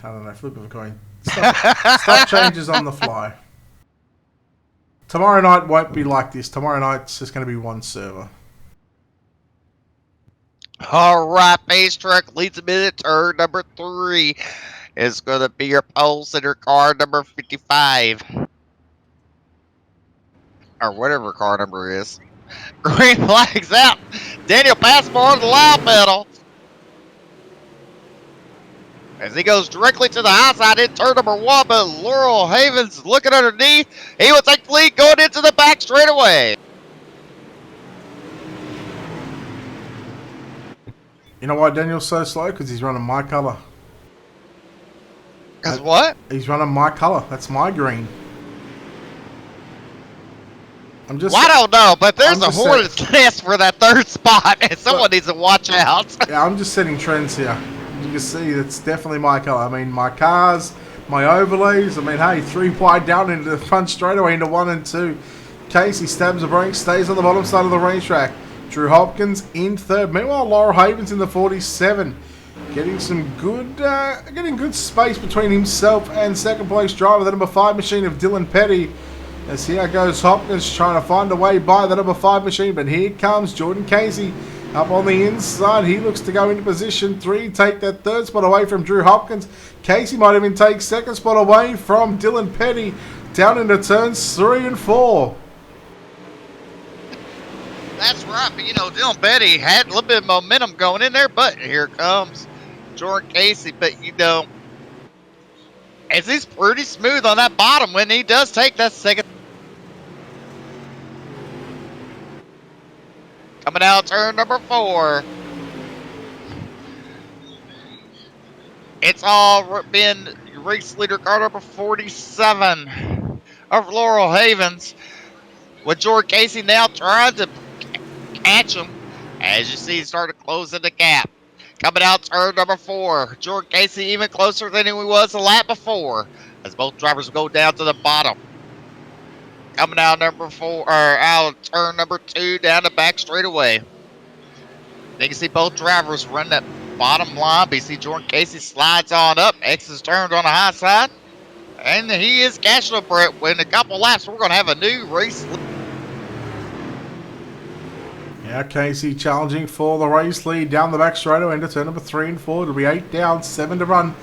don't know. Flip of a coin. Stuff changes on the fly. Tomorrow night won't be like this. Tomorrow night's just going to be one server.
All right, pace truck leads him in at turn number 3. It's going to be your pole sitter, car number 55. Or whatever car number is. Green flag's out. Daniel Passmore on the loud pedal. As he goes directly to the outside in turn number 1, but Laurel Havens looking underneath. He will take the lead going into the back straightaway.
You know why Daniel's so slow? Because he's running my colour.
Because what?
He's running my colour. That's my green. I'm just.
Well, I don't know, but there's a hornet's nest for that third spot, and someone needs to watch out.
Yeah, I'm just setting trends here. You can see that's definitely my colour. I mean, my cars, my overlays. I mean, hey, 3 wide down into the front straightaway into 1 and 2. Casey stabs the brake, stays on the bottom side of the racetrack. Drew Hopkins in third. Meanwhile, Laurel Havens in the 47. Getting some good, getting good space between himself and second place driver, the number 5 machine of Dylan Petty. As here goes Hopkins trying to find a way by the number 5 machine, but here comes Jordan Casey up on the inside. He looks to go into position 3, take that third spot away from Drew Hopkins. Casey might even take second spot away from Dylan Petty down into turns 3 and 4.
That's right, but you know, Dylan Petty had a little bit of momentum going in there, but here comes Jordan Casey. But you know, as he's pretty smooth on that bottom when he does take that second. Coming out turn number 4. It's all been race leader car number 47 of Laurel Havens, with Jordan Casey now trying to catch him. As you see, he's starting to close in the gap. Coming out turn number 4. Jordan Casey even closer than he was a lap before, as both drivers go down to the bottom. Coming out number 4, or out turn number 2 down the back straightaway. You can see both drivers run that bottom line, but you see Jordan Casey slides on up, exits turns on the high side, and he is catching up. In a couple laps, we're going to have a new race.
Now Casey challenging for the race lead down the back straightaway into turn number 3 and 4. It'll be 8 down, 7 to run.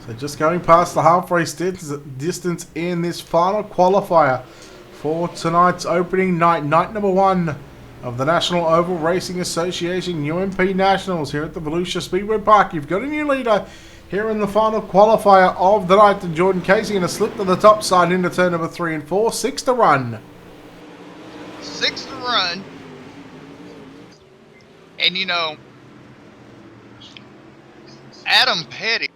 So just going past the halfway distance in this final qualifier for tonight's opening night, night number 1 of the National Oval Racing Association UMP Nationals here at the Volusia Speedway Park. You've got a new leader here in the final qualifier of the night. And Jordan Casey going to slip to the top side into turn number 3 and 4. 6 to run.
6 to run. And you know, Adam Petty,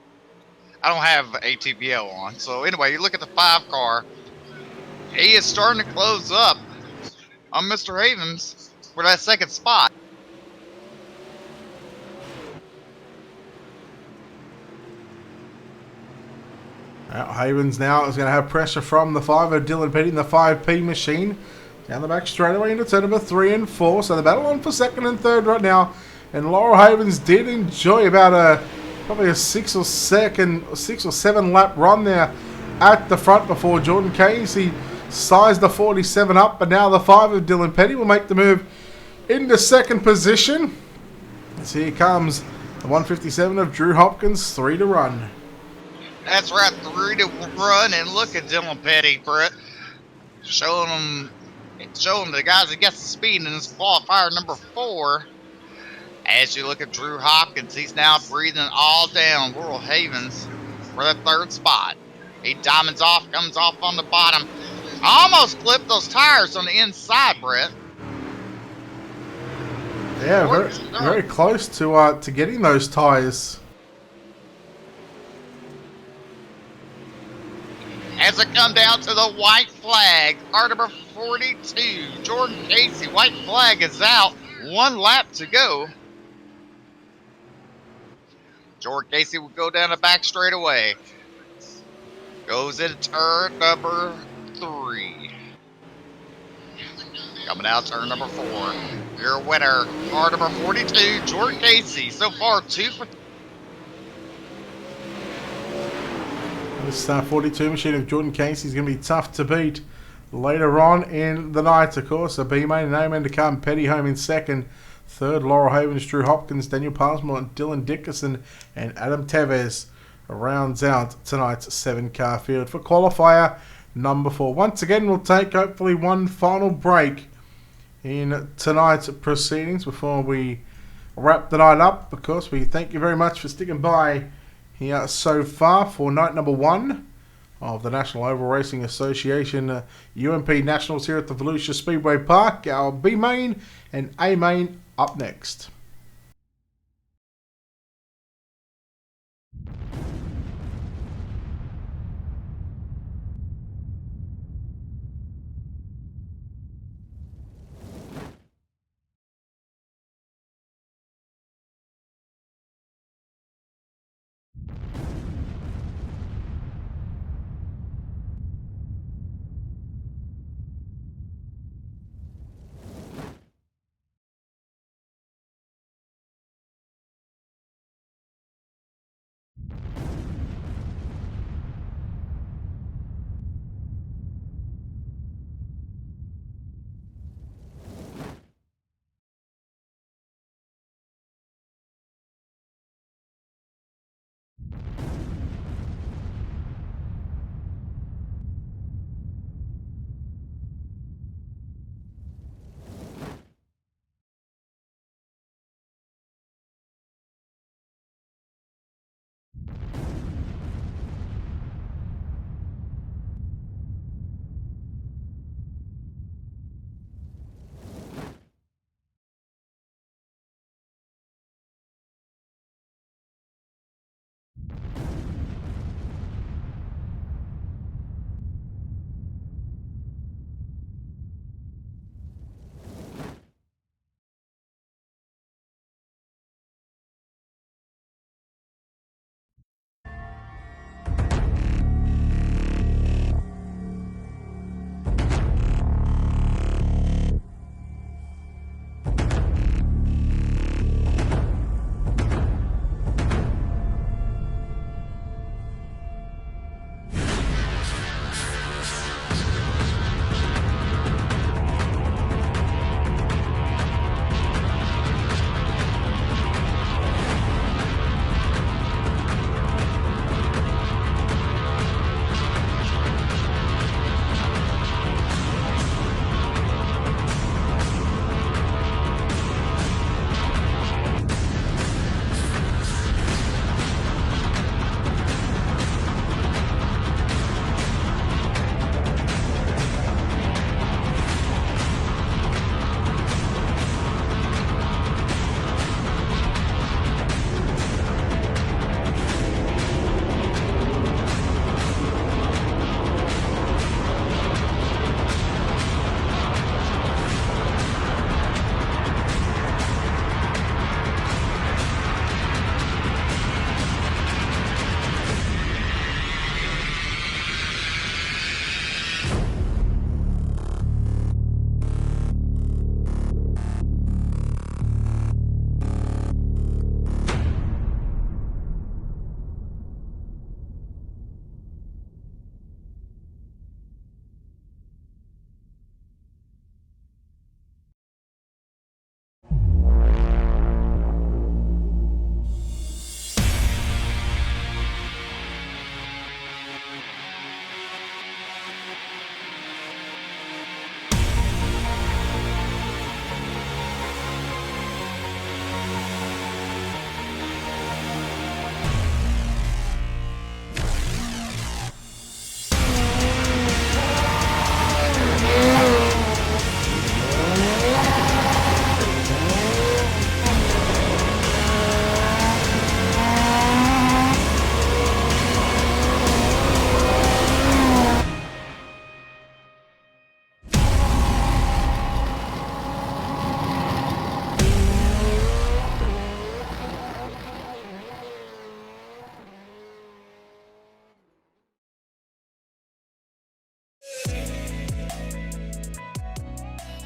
I don't have ATPL on. So anyway, you look at the 5 car. He is starting to close up on Mr. Havens for that second spot.
Havens now is going to have pressure from the 5 of Dylan Petty in the 5P machine. Down the back straight away into turn number 3 and 4. So the battle on for second and third right now. And Laurel Havens did enjoy about probably a 6 or 7 lap run there at the front before Jordan Casey sized the 47 up. But now the 5 of Dylan Petty will make the move into second position. As here comes the 157 of Drew Hopkins, 3 to run.
That's right, 3 to run. And look at Dylan Petty, Brett. Showing the guys that gets the speed in this qualifier number 4. As you look at Drew Hopkins, he's now breathing all down Laurel Havens for the third spot. He diamonds off, comes off on the bottom. Almost clipped those tires on the inside, Brett.
Yeah, very close to getting those tires.
As it come down to the white flag, car number 42, Jordan Casey. White flag is out. 1 lap to go. Jordan Casey will go down the back straightaway. Goes into turn number 3. Coming out turn number 4. Your winner, car number 42, Jordan Casey. So far, 2 for...
This 42 machine of Jordan Casey is going to be tough to beat later on in the night, of course. A B main and A main to come. Petty home in second. Third, Laurel Havens, Drew Hopkins, Daniel Palmsmore, Dylan Dickerson, and Adam Tevez rounds out tonight's 7-car field for qualifier number 4. Once again, we'll take hopefully one final break in tonight's proceedings before we wrap the night up. Of course, we thank you very much for sticking by here so far for night number 1 of the National Oval Racing Association UMP Nationals here at the Volusia Speedway Park. Our B main and A main up next.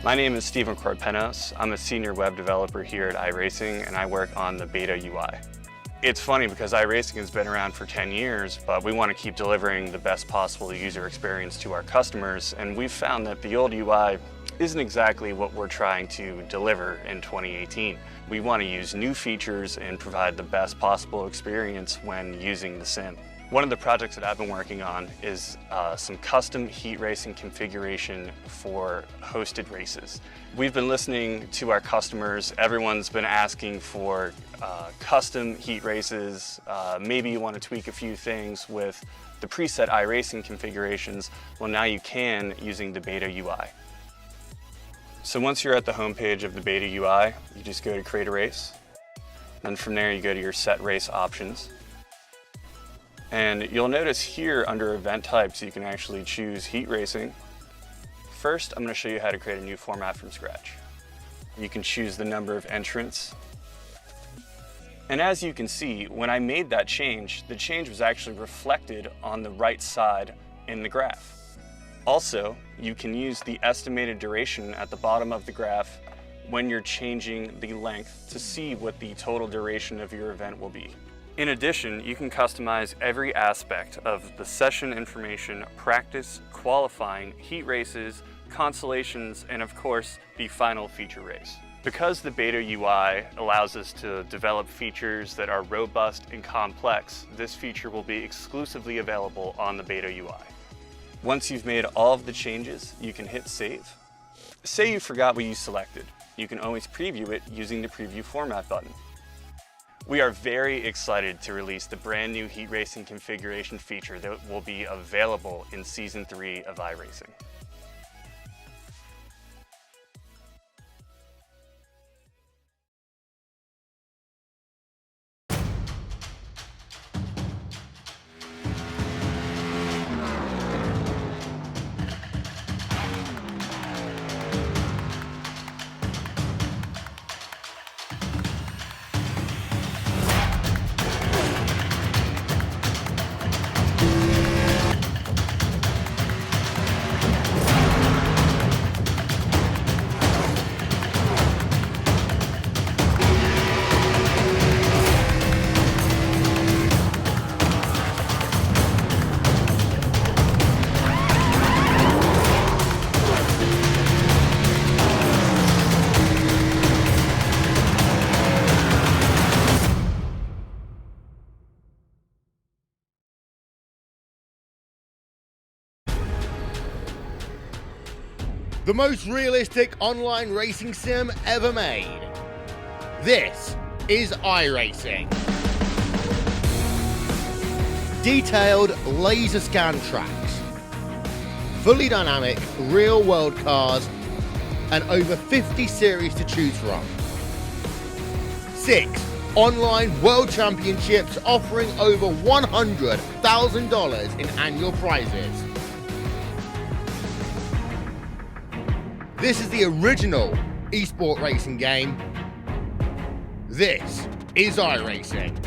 My name is Steven Corpenos. I'm a senior web developer here at iRacing, and I work on the beta UI. It's funny because iRacing has been around for 10 years, but we want to keep delivering the best possible user experience to our customers, and we've found that the old UI isn't exactly what we're trying to deliver in 2018. We want to use new features and provide the best possible experience when using the sim. One of the projects that I've been working on is some custom heat racing configuration for hosted races. We've been listening to our customers. Everyone's been asking for custom heat races. Maybe you want to tweak a few things with the preset iRacing configurations. Well, now you can using the beta UI. So once you're at the home page of the beta UI, you just go to create a race. Then from there you go to your set race options. And you'll notice here under event types, you can actually choose heat racing. First, I'm going to show you how to create a new format from scratch. You can choose the number of entrants. And as you can see, when I made that change, the change was actually reflected on the right side in the graph. Also, you can use the estimated duration at the bottom of the graph when you're changing the length to see what the total duration of your event will be. In addition, you can customize every aspect of the session information, practice, qualifying, heat races, consolations, and of course, the final feature race. Because the beta UI allows us to develop features that are robust and complex, this feature will be exclusively available on the beta UI. Once you've made all of the changes, you can hit save. Say you forgot what you selected. You can always preview it using the preview format button. We are very excited to release the brand new heat racing configuration feature that will be available in Season 3 of iRacing.
The most realistic online racing sim ever made. This is iRacing. Detailed laser scan tracks, fully dynamic real world cars, and over 50 series to choose from. 6 online world championships offering over $100,000 in annual prizes. This is the original esport racing game. This is iRacing.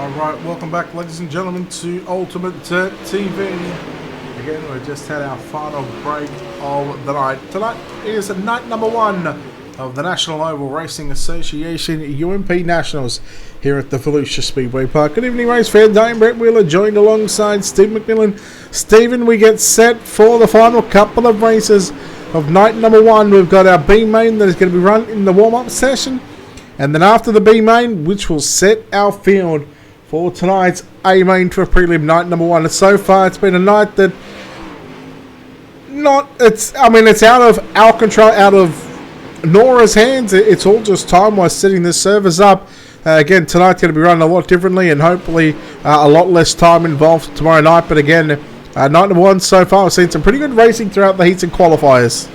Alright, welcome back, ladies and gentlemen, to Ultimate Dirt TV. Again, we just had our final break of the night. Tonight is night number 1 of the National Oval Racing Association UMP Nationals here at the Volusia Speedway Park. Good evening, race fans. I'm Brett Wheeler, joined alongside Steve McMillan. Stephen, we get set for the final couple of races of night number 1. We've got our B main that is going to be run in the warm-up session. And then after the B main, which will set our field for tonight's A main for prelim night number 1. And so far, it's been a night that it's out of our control, out of Nora's hands. It's all just time-wise setting the servers up. Again, tonight's going to be running a lot differently and hopefully a lot less time involved tomorrow night. But again, night number 1 so far, we've seen some pretty good racing throughout the heats and qualifiers.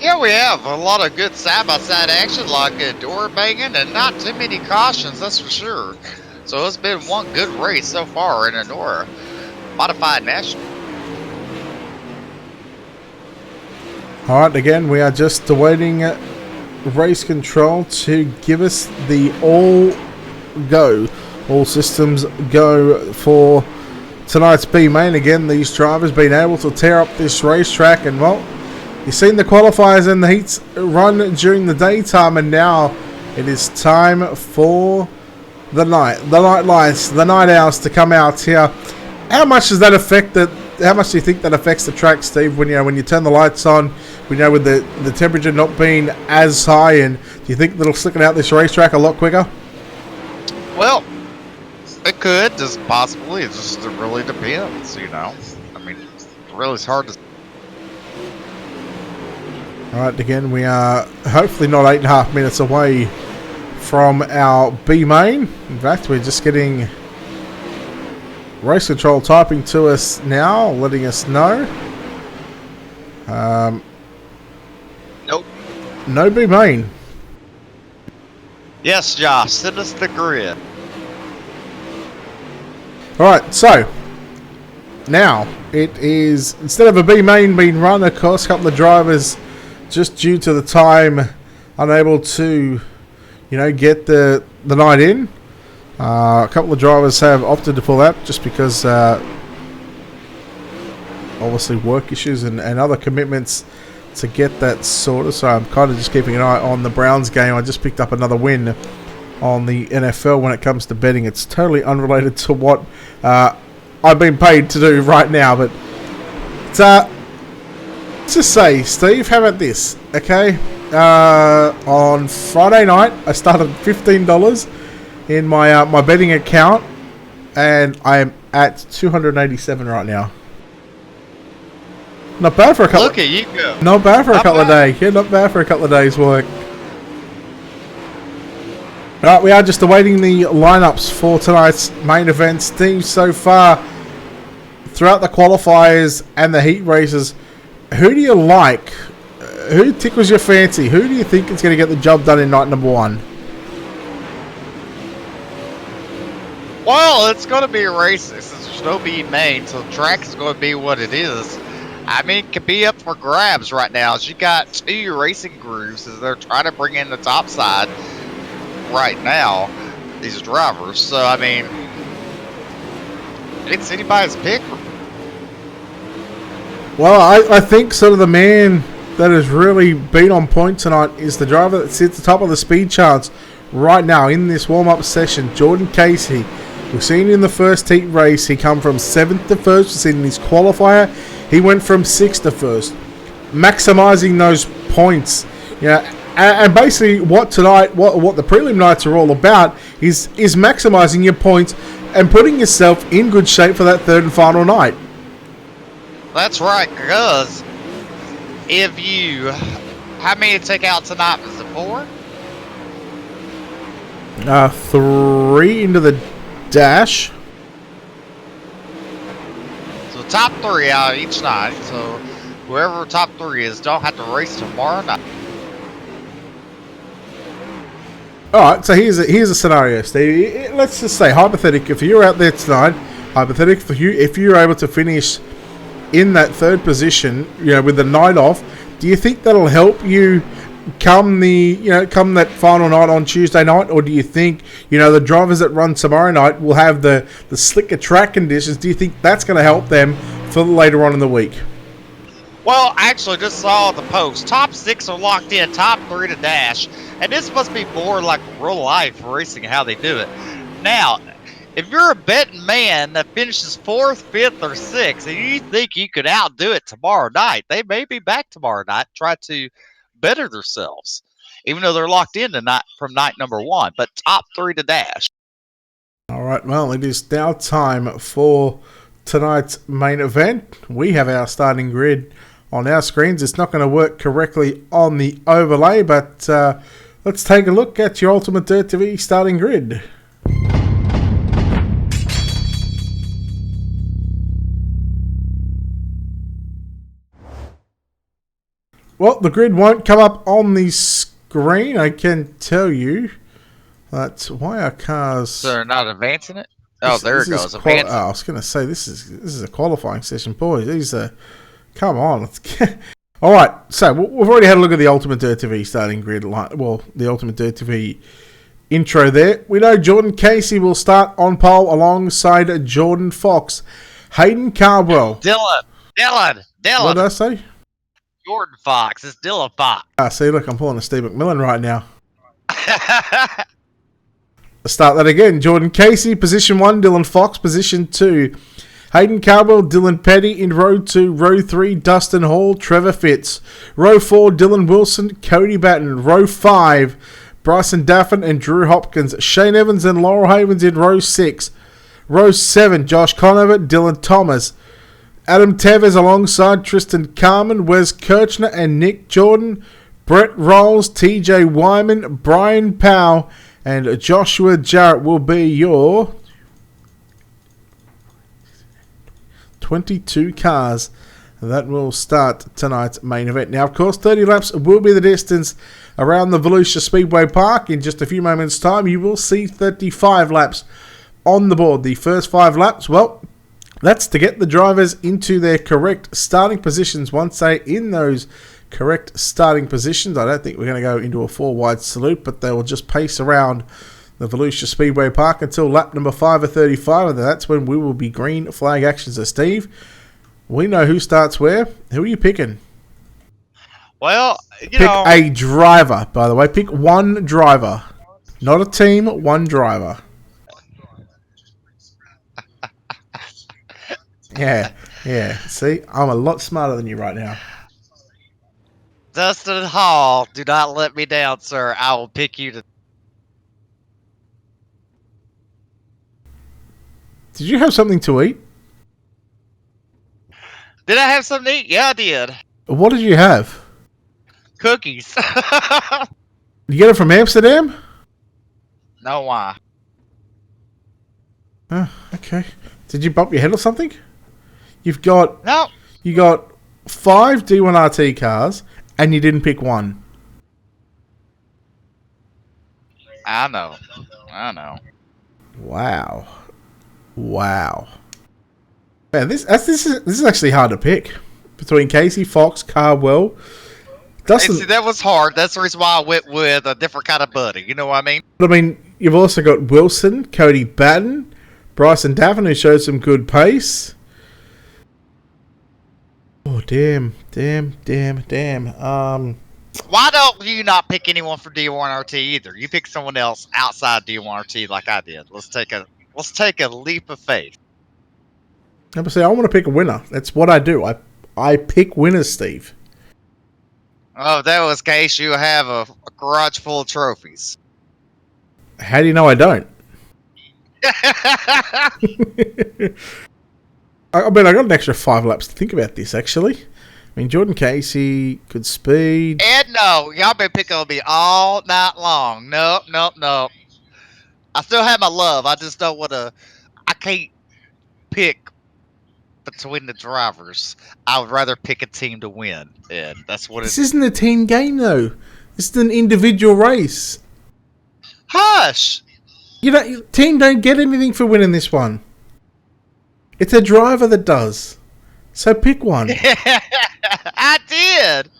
Yeah, we have a lot of good side-by-side action, like door banging, and not too many cautions, that's for sure. So it's been one good race so far in a Nora Modified National.
Alright, again, we are just awaiting race control to give us the all systems go for tonight's B main. Again, these drivers been able to tear up this racetrack, and well, you've seen the qualifiers and the heats run during the daytime, and now it is time for the night lights, the night owls to come out here. How much does that affect how much do you think that affects the track, Steve, when you turn the lights on, with the temperature not being as high, and do you think that'll slicken out this racetrack a lot quicker?
Well, it could, just possibly. It just really depends, I mean, it really is hard to.
Alright, again, we are hopefully not 8.5 minutes away from our B main. In fact, we're just getting race control typing to us now, letting us know.
Nope.
No B main.
Yes, Josh, send us the grid.
Alright, so now it is, instead of a B main being run, of course, a couple of drivers, just due to the time, unable to get the night in. A couple of drivers have opted to pull out just because obviously work issues and other commitments to get that sorted. So I'm kind of just keeping an eye on the Browns game. I just picked up another win on the NFL when it comes to betting. It's totally unrelated to what I've been paid to do right now, but it's let's just say, Steve, how about this? Okay, on Friday night, I started $15 in my betting account, and I am at $287 right now. Not bad for a couple.
Look at you go.
Not bad for a couple of days. Yeah, not bad for a couple of days' work. Alright, we are just awaiting the lineups for tonight's main event. Steve, so far throughout the qualifiers and the heat races, who do you like? Who tickles your fancy? Who do you think is going to get the job done in night number 1?
Well, it's going to be a race since there's no B main, so the track is going to be what it is. I mean, it could be up for grabs right now. As you got 2 racing grooves as they're trying to bring in the top side right now, these drivers. So, I mean, it's anybody's pick.
Well, I think sort of the man that has really been on point tonight is the driver that sits at the top of the speed charts right now in this warm-up session, Jordan Casey. We've seen in the first heat race, he come from 7th to 1st. We've seen in his qualifier, he went from 6th to 1st. Maximising those points. And basically what tonight, what the prelim nights are all about is maximising your points and putting yourself in good shape for that third and final night.
That's right, because how many to take out tonight? Was it 4?
3 into the dash.
So top 3 out each night. So whoever top 3 is don't have to race tomorrow night.
Alright, so here's a scenario, Steve. Let's just say, hypothetically, if you're out there tonight, if you're able to finish in that third position, with the night off, do you think that'll help you come that final night on Tuesday night, or do you think the drivers that run tomorrow night will have the slicker track conditions? Do you think that's going to help them for later on in the week?
Well, actually, just saw the post. Top 6 are locked in, top 3 to dash. And this must be more like real life racing, how they do it. Now, if you're a betting man that finishes 4th, 5th, or 6th, and you think you could outdo it tomorrow night, they may be back tomorrow night, try to better themselves, even though they're locked in tonight from night number 1. But top 3 to dash.
All right, well, it is now time for tonight's main event. We have our starting grid on our screens. It's not going to work correctly on the overlay, but let's take a look at your Ultimate Dirt TV starting grid. Well, the grid won't come up on the screen, I can tell you. That's why our cars...
So they're not advancing it? Oh, there it goes.
I was going to say, this is a qualifying session. Boys, these are... Come on. All right, so we've already had a look at the Ultimate Dirt TV starting grid. Well, the Ultimate Dirt TV intro there. We know Jordan Casey will start on pole alongside Jordan Fox. Hayden Cardwell.
Dylan.
What did I say?
Jordan Fox. It's Dylan Fox.
See, look, I'm pulling a Steve McMillan right now. Let's start that again. Jordan Casey, position 1. Dylan Fox, position 2. Hayden Cardwell, Dylan Petty in row 2. Row 3, Dustin Hall, Trevor Fitz. Row 4, Dylan Wilson, Cody Batten. Row 5, Bryson Daffin and Drew Hopkins. Shane Evans and Laurel Havens in row 6. Row 7, Josh Conover, Dylan Thomas. Adam Tevez alongside Tristan Carmen, Wes Kirchner and Nick Jordan. Brett Rolls, TJ Wyman, Brian Powell and Joshua Jarrett will be your 22 cars that will start tonight's main event. Now, of course, 30 laps will be the distance around the Volusia Speedway Park. In just a few moments' time, you will see 35 laps on the board. The first 5 laps, well, that's to get the drivers into their correct starting positions. Once they're in those correct starting positions, I don't think we're going to go into a 4-wide salute, but they will just pace around the Volusia Speedway Park until lap number 5 of 35, and that's when we will be green flag action. So, Steve, we know who starts where. Who are you picking?
Well,
pick a driver, by the way. Pick one driver. Not a team, one driver. Yeah. See, I'm a lot smarter than you right now.
Dustin Hall, do not let me down, sir. I will pick you to...
Did you have something to eat?
Did I have something to eat? Yeah, I did.
What did you have?
Cookies.
You get it from Amsterdam?
No, why?
Oh, okay. Did you bump your head or something? You got 5 D1RT cars, and you didn't pick one.
I know.
Wow. Man, this is actually hard to pick between Casey, Fox, Cardwell, Dustin.
Hey, see, that was hard. That's the reason why I went with a different kind of buddy. You know what I mean?
I mean, you've also got Wilson, Cody Batten, Bryson Daffin, who showed some good pace. Oh, damn.
Why don't you not pick anyone for D1RT either? You pick someone else outside D1RT like I did. Let's take a leap of faith.
I want to pick a winner. That's what I do. I pick winners, Steve.
Oh, if that was the case, you have a garage full of trophies.
How do you know I don't? I got an extra 5 laps to think about this, actually. I mean, Jordan Casey, good speed.
And no, y'all been picking on me all night long. Nope. I still have my love. I just don't want to... I can't pick between the drivers. I would rather pick a team to win. And that's what
This isn't a team game, though. This is an individual race.
Hush!
Team don't get anything for winning this one. It's a driver that does. So pick one.
I did.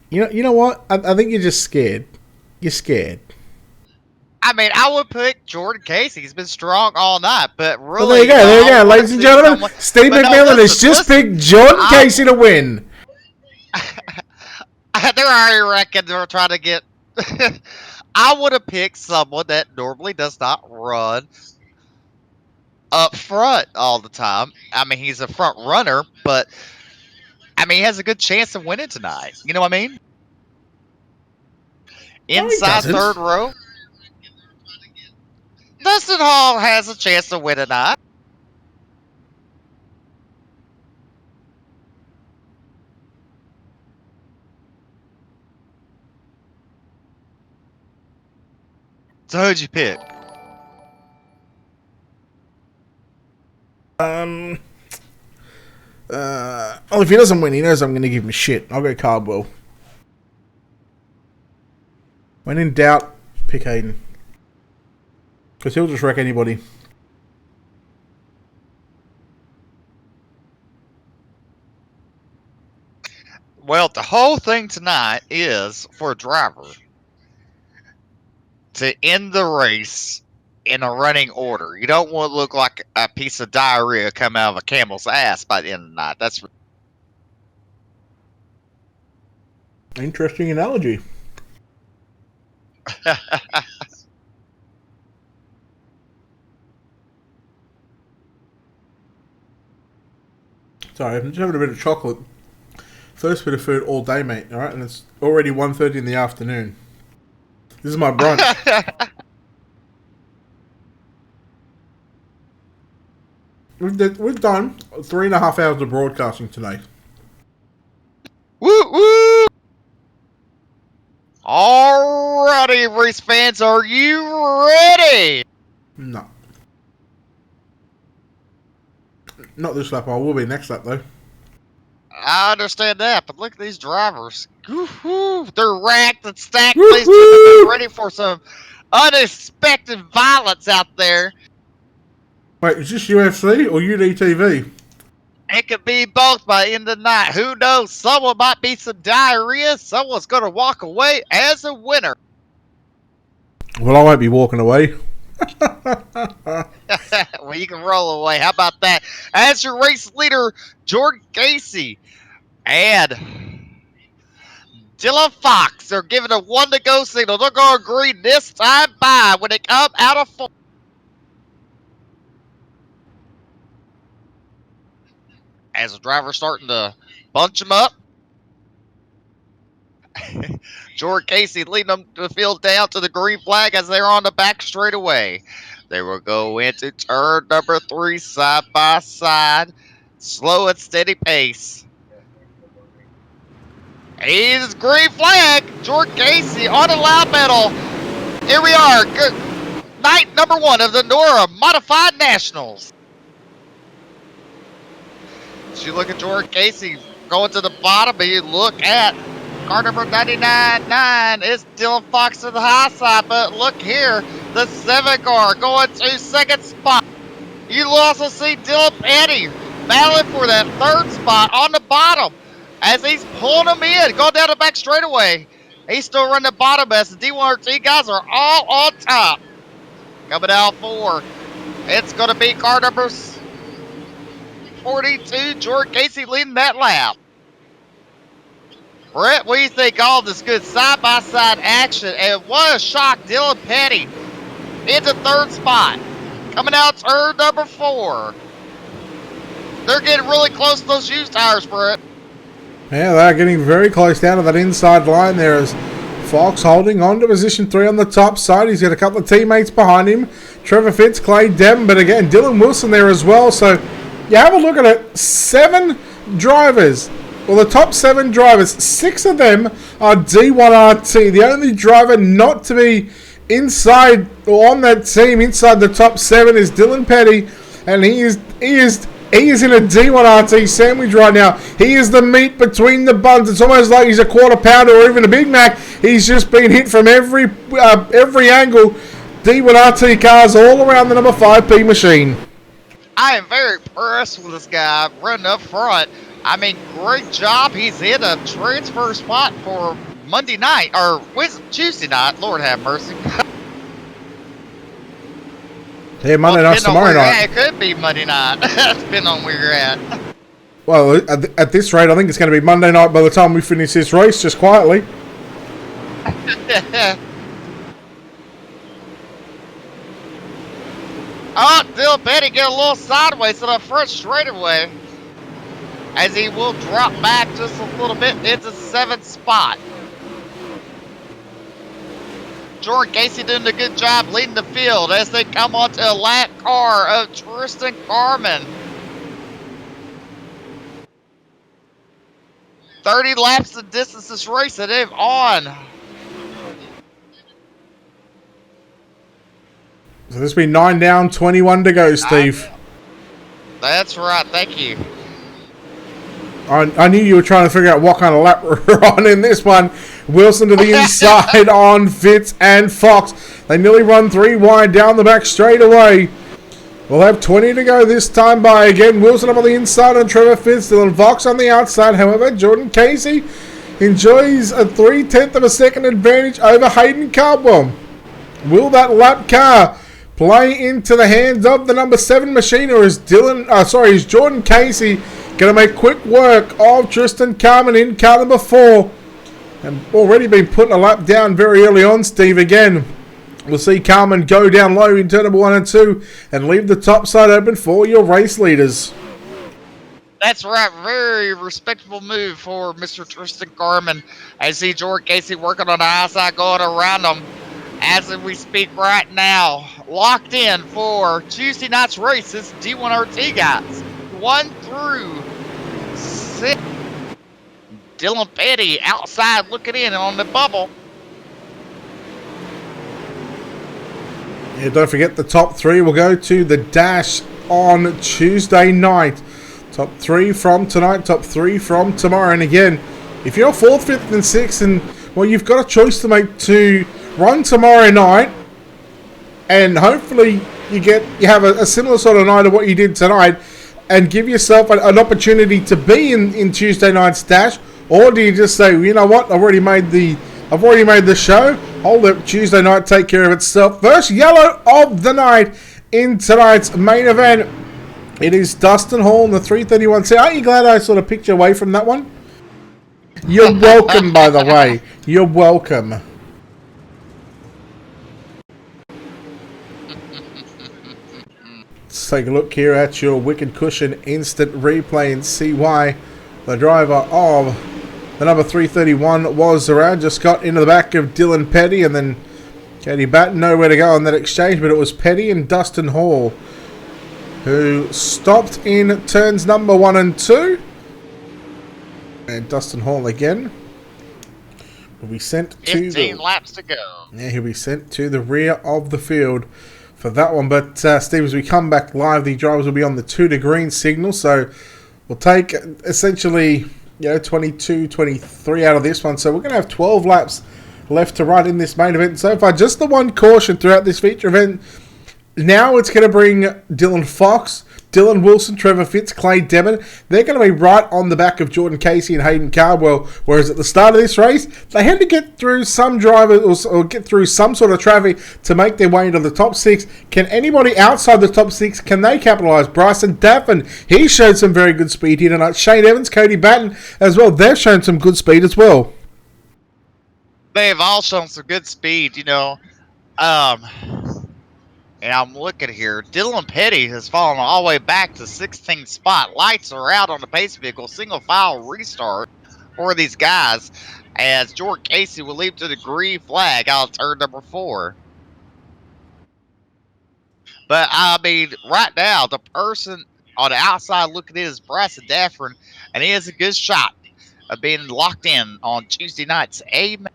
You know what? I think you're just scared. You're scared.
I mean, I would pick Jordan Casey. He's been strong all night, but really,
Well, there you go. There you go, ladies and gentlemen. Steve McMillan has just picked Jordan Casey to win.
They're already reckon they're trying to get. I would have picked someone that normally does not run up front all the time. I mean, he's a front runner, but I mean, he has a good chance of winning tonight. You know what I mean? Inside
doesn't.
third row. Dustin Hall has a chance to win tonight. So who'd you pick?
Well, if he doesn't win, he knows I'm going to give him shit. I'll go Cardwell. When in doubt, pick Hayden. Because he'll just wreck anybody.
Well, the whole thing tonight is for a driver to end the race in a running order. You don't want to look like a piece of diarrhea come out of a camel's ass by the end of the night. That's
Interesting analogy. Sorry, I'm just having a bit of chocolate. First bit of food all day, mate. All right, and it's already 1:30 in the afternoon. This is my brunch. We've done 3.5 hours of broadcasting today.
woo woo. Alrighty, race fans, are you ready?
No. Not this lap. I will be next lap, though.
I understand that, but look at these drivers. Woo-hoo. They're racked and stacked.
Woo-hoo.
Ladies and gentlemen, they're ready for some unexpected violence out there.
Wait, is this UFC or UDTV?
It could be both by the end of the night. Who knows? Someone might be some diarrhea. Someone's going to walk away as a winner.
Well, I won't be walking away.
Well, you can roll away. How about that? As your race leader, Jordan Casey and Dylan Fox are giving a 1 to go signal. They're going to agree this time by when they come out of 4. As the driver's starting to bunch them up. Jordan Casey leading them to the field down to the green flag as they're on the back straightaway. They will go into turn number 3 side by side. Slow and steady pace. He's green flag. Jordan Casey on the loud pedal. Here we are. Good night number 1 of the Nora Modified Nationals. As you look at Jordan Casey going to the bottom, and you look at car number 99.9 is Dylan Fox to the high side, but look here, the 7 car going to second spot. You will also see Dylan Petty battling for that 3rd spot on the bottom as he's pulling them in, going down the back straightaway. He's still running the bottom as the D1RT guys are all on top. Coming out 4, it's going to be car number 42, Jordan Casey leading that lap. Brett, what do you think? All this good side-by-side action. And what a shock. Dylan Petty into 3rd spot. Coming out turn number 4. They're getting really close to those used tires, Brett.
Yeah, they're getting very close down to that inside line there as Fox holding on to position 3 on the top side. He's got a couple of teammates behind him. Trevor Fitz, Clay Dem, but again, Dylan Wilson there as well. So you have a look at it. 7 drivers. Well, the top 7 drivers, 6 of them are D1RT. The only driver not to be inside or on that team inside the top 7 is Dylan Petty, and he is in a D1RT sandwich right now. He is the meat between the buns. It's almost like he's a quarter pounder or even a Big Mac. He's just been hit from every angle. D1RT cars all around the number 5P machine.
I am very impressed with this guy running up front. I mean, great job. He's in a transfer spot for Monday night, or Tuesday night. Lord have mercy.
Yeah, Monday night's tomorrow night.
It could be Monday night, depending on where you're at.
Well, at this rate, I think it's going to be Monday night by the time we finish this race, just quietly.
Oh, Dylan Petty get a little sideways to the front straightaway, as he will drop back just a little bit into 7th spot. Jordan Casey doing a good job leading the field as they come onto a lap car of Tristan Carman. 30 laps of distance this race that they've on.
So this will be 9 down, 21 to go, Steve.
That's right, thank you.
I knew you were trying to figure out what kind of lap we're on in this one. Wilson to the inside on Fitz and Fox. They nearly run 3 wide down the back straight away. We'll have 20 to go this time by. Again, Wilson up on the inside on Trevor Fitz. Dylan Fox on the outside. However, Jordan Casey enjoys a 3/10 of a second advantage over Hayden Cardwell. Will that lap car play into the hands of the number 7 machine, or is Jordan Casey going to make quick work of Tristan Carman in car number 4? And already been putting a lap down very early on, Steve. Again, we'll see Carman go down low in turn number 1 and 2 and leave the top side open for your race leaders.
That's right. Very respectable move for Mr. Tristan Carman. I see Jordan Casey working on the outside, going around him as we speak right now. Locked in for Tuesday night's race. It's D1RT, guys. 1 through 6. Dylan Petty outside looking in on the bubble.
Yeah, don't forget the top 3 will go to the dash on Tuesday night. Top 3 from tonight, top 3 from tomorrow. And again, if you're 4th, 5th, and 6th, and well, you've got a choice to make to run tomorrow night, and hopefully you have a similar sort of night of what you did tonight, and give yourself an opportunity to be in Tuesday night's dash. Or do you just say, you know what, I've already made the show. Hold it, Tuesday night, take care of itself. First yellow of the night in tonight's main event. It is Dustin Hall in the 331. See, aren't you glad I sort of picked you away from that one? You're welcome, by the way. You're welcome. Let's take a look here at your Wicked Cushion instant replay and see why the driver of the number 331 was around. Just got into the back of Dylan Petty, and then Katie Batten nowhere to go on that exchange, but it was Petty and Dustin Hall who stopped in turns number 1 and 2. And Dustin Hall again will be sent to
15 laps to go.
Yeah, he'll be sent to the rear of the field for that one. But Steve, as we come back live, the drivers will be on the 2 to green signal, so we'll take essentially 22, 23 out of this one. So we're going to have 12 laps left to run in this main event so far. Just the one caution throughout this feature event. Now it's going to bring Dylan Fox, Dylan Wilson, Trevor Fitz, Clay Demon. They're going to be right on the back of Jordan Casey and Hayden Cardwell. Whereas at the start of this race, they had to get through some drivers or get through some sort of traffic to make their way into the top 6. Can anybody outside the top 6, can they capitalise? Bryson Daffin, he showed some very good speed here tonight. Shane Evans, Cody Batten as well. They've shown some good speed as well.
They've all shown some good speed, And I'm looking here. Dylan Petty has fallen all the way back to 16th spot. Lights are out on the pace vehicle. Single file restart for these guys as Jordan Casey will leap to the green flag out of turn number 4. But, I mean, right now, the person on the outside looking in is Bryson Daffern, and he has a good shot of being locked in on Tuesday night's A-Main.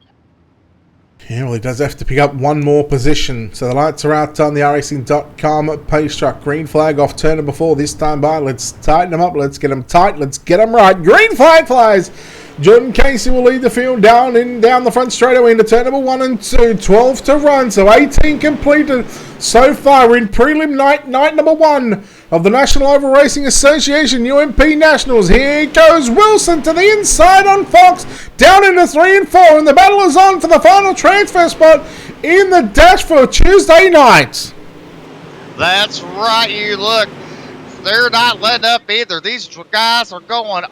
Yeah, well, he does have to pick up one more position. So the lights are out on the racing.com pace truck. Green flag off turn number 4 this time by. Let's tighten them up. Let's get them tight. Let's get them right. Green flag flies. Jordan Casey will lead the field down the front straightaway into turn number 1 and 2. 12 to run. So 18 completed so far in prelim night number 1 of the National Oval Racing Association UMP Nationals. Here goes Wilson to the inside on Fox, down into 3 and 4, and the battle is on for the final transfer spot in the dash for Tuesday night.
That's right, you look. They're not letting up either. These guys are going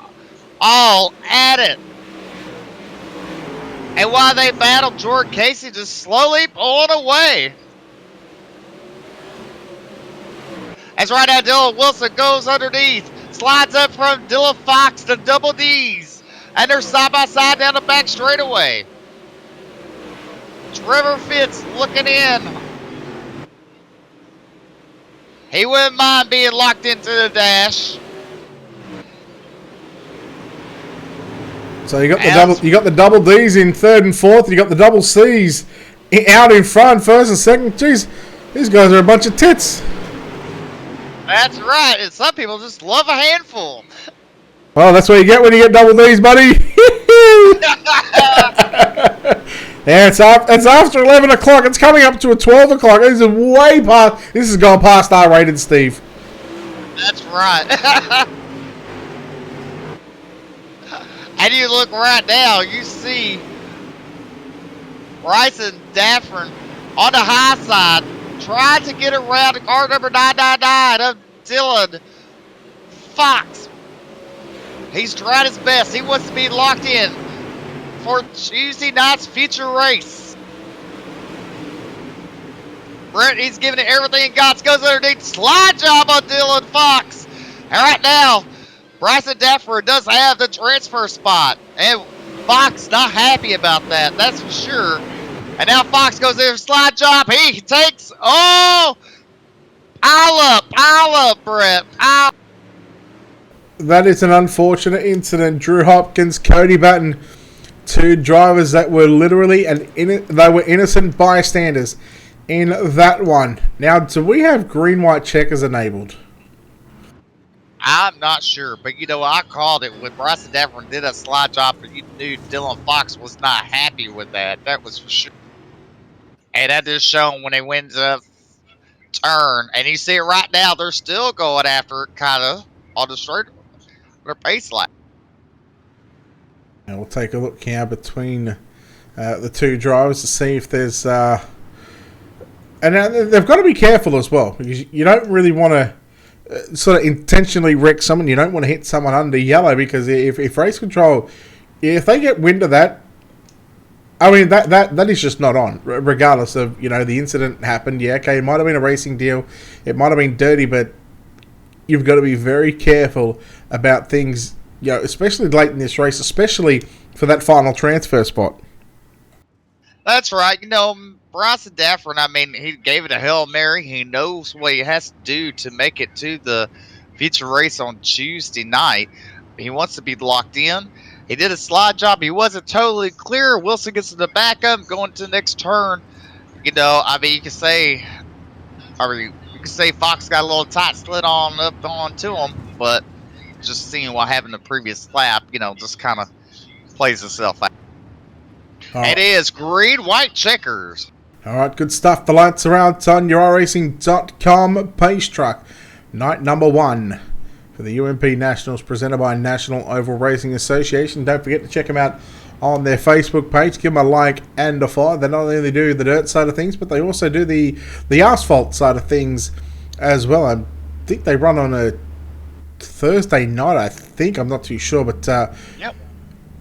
all at it. And while they battle, Jordan Casey just slowly pulling away. As right now, Dylan Wilson goes underneath, slides up from Dylan Fox to double D's, and they're side by side down the back straightaway. Trevor Fitz looking in. He wouldn't mind being locked into the dash.
So you got the double D's in 3rd and 4th. You got the double C's out in front, 1st and 2nd. Jeez, these guys are a bunch of tits.
That's right, and some people just love a handful.
Well, that's what you get when you get double D's, buddy. Yeah, it's after 11 o'clock. It's coming up to a 12 o'clock. This is way past. This has gone past R-rated, Steve.
That's right. And you look right now, you see Bryson Daffern on the high side, trying to get around the car number 999 of Dylan Fox. He's tried his best. He wants to be locked in for Tuesday night's feature race. Brent, he's giving it everything he got. Goes underneath. Slide job on Dylan Fox. And right now, Bryson Dafford does have the transfer spot. And Fox not happy about that. That's for sure. And now Fox goes in for slide job. He takes, pile up, Brett.
That is an unfortunate incident. Drew Hopkins, Cody Batten, 2 drivers that were literally they were innocent bystanders in that one. Now, do we have green-white checkers enabled?
I'm not sure, but you know, I called it when Bryson Dafford did a slide job, and you knew Dylan Fox was not happy with that. That was for sure. And that is shown when they went to turn, and you see it right now. They're still going after it, kind of on the straight, their pace line.
And we'll take a look here between the 2 drivers to see if there's. And they've got to be careful as well, because you don't really want to sort of intentionally wreck someone. You don't want to hit someone under yellow, because if race control, if they get wind of that, I mean that is just not on, regardless of the incident happened. Yeah, okay, it might have been a racing deal, it might have been dirty, but you've got to be very careful about things, especially late in this race, especially for that final transfer spot.
That's right. Bryson Dafford, I mean, he gave it a Hail Mary. He knows what he has to do to make it to the feature race on Tuesday night. He wants to be locked in. He did a slide job. He wasn't totally clear. Wilson gets to the back of him, going to the next turn. I mean, you can say Fox got a little tight slid on up onto him, but just seeing what happened the previous lap, just kind of plays itself out. It is green-white checkers.
All right, good stuff. The lights are out on your iRacing.com pace truck. Night number 1 for the UMP Nationals, presented by National Oval Racing Association. Don't forget to check them out on their Facebook page. Give them a like and a follow. They not only do the dirt side of things, but they also do the asphalt side of things as well. I think they run on a Thursday night, I think. I'm not too sure, but
yep.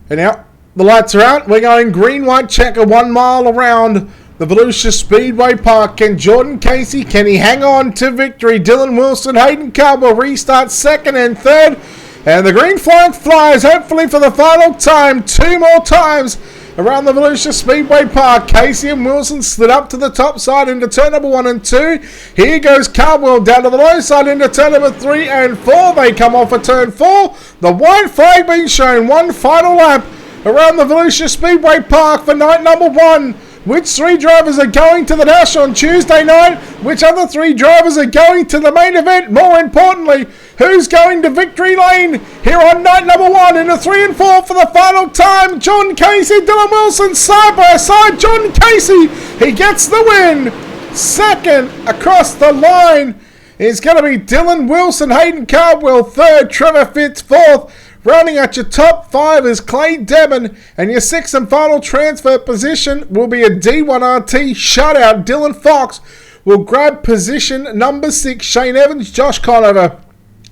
And now the lights are out. We're going green-white checker 1 mile around the Volusia Speedway Park. Can Jordan Casey, can he hang on to victory? Dylan Wilson, Hayden Caldwell restart 2nd and 3rd. And the green flag flies, hopefully for the final time. 2 more times around the Volusia Speedway Park. Casey and Wilson slid up to the top side into turn number 1 and 2. Here goes Caldwell down to the low side into turn number 3 and 4. They come off at turn 4. The white flag being shown. 1 final lap around the Volusia Speedway Park for night number 1. Which 3 drivers are going to the dash on Tuesday night? Which other 3 drivers are going to the main event? More importantly, who's going to victory lane here on night number 1 in the 3 and 4 for the final time? John Casey, Dylan Wilson, side by side. John Casey, he gets the win. 2nd across the line. is going to be Dylan Wilson, Hayden Cardwell third, Trevor Fitz fourth. Rounding out your top 5 is Clay Devon, and your 6th and final transfer position will be a D1RT shutout. Dylan Fox will grab position number 6. Shane Evans, Josh Conover,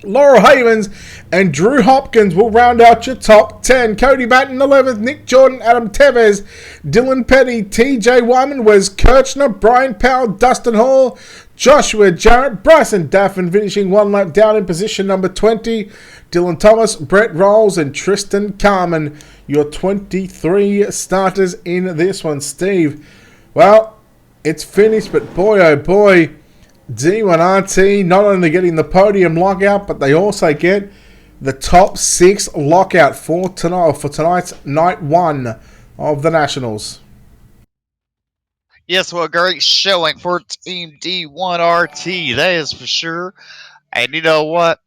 Laurel Havens, and Drew Hopkins will round out your top 10. Cody Batten 11th, Nick Jordan, Adam Tevez, Dylan Petty, TJ Wyman, Wes Kirchner, Brian Powell, Dustin Hall, Joshua Jarrett, Bryson Daffin finishing 1 lap down in position number 20. Dylan Thomas, Brett Rolls, and Tristan Carmen, your 23 starters in this one. Steve, well, it's finished, but boy, oh boy, D1RT not only getting the podium lockout, but they also get the top 6 lockout for tonight's night 1 of the Nationals.
Yes, well, a great showing for Team D1RT, that is for sure. And you know what?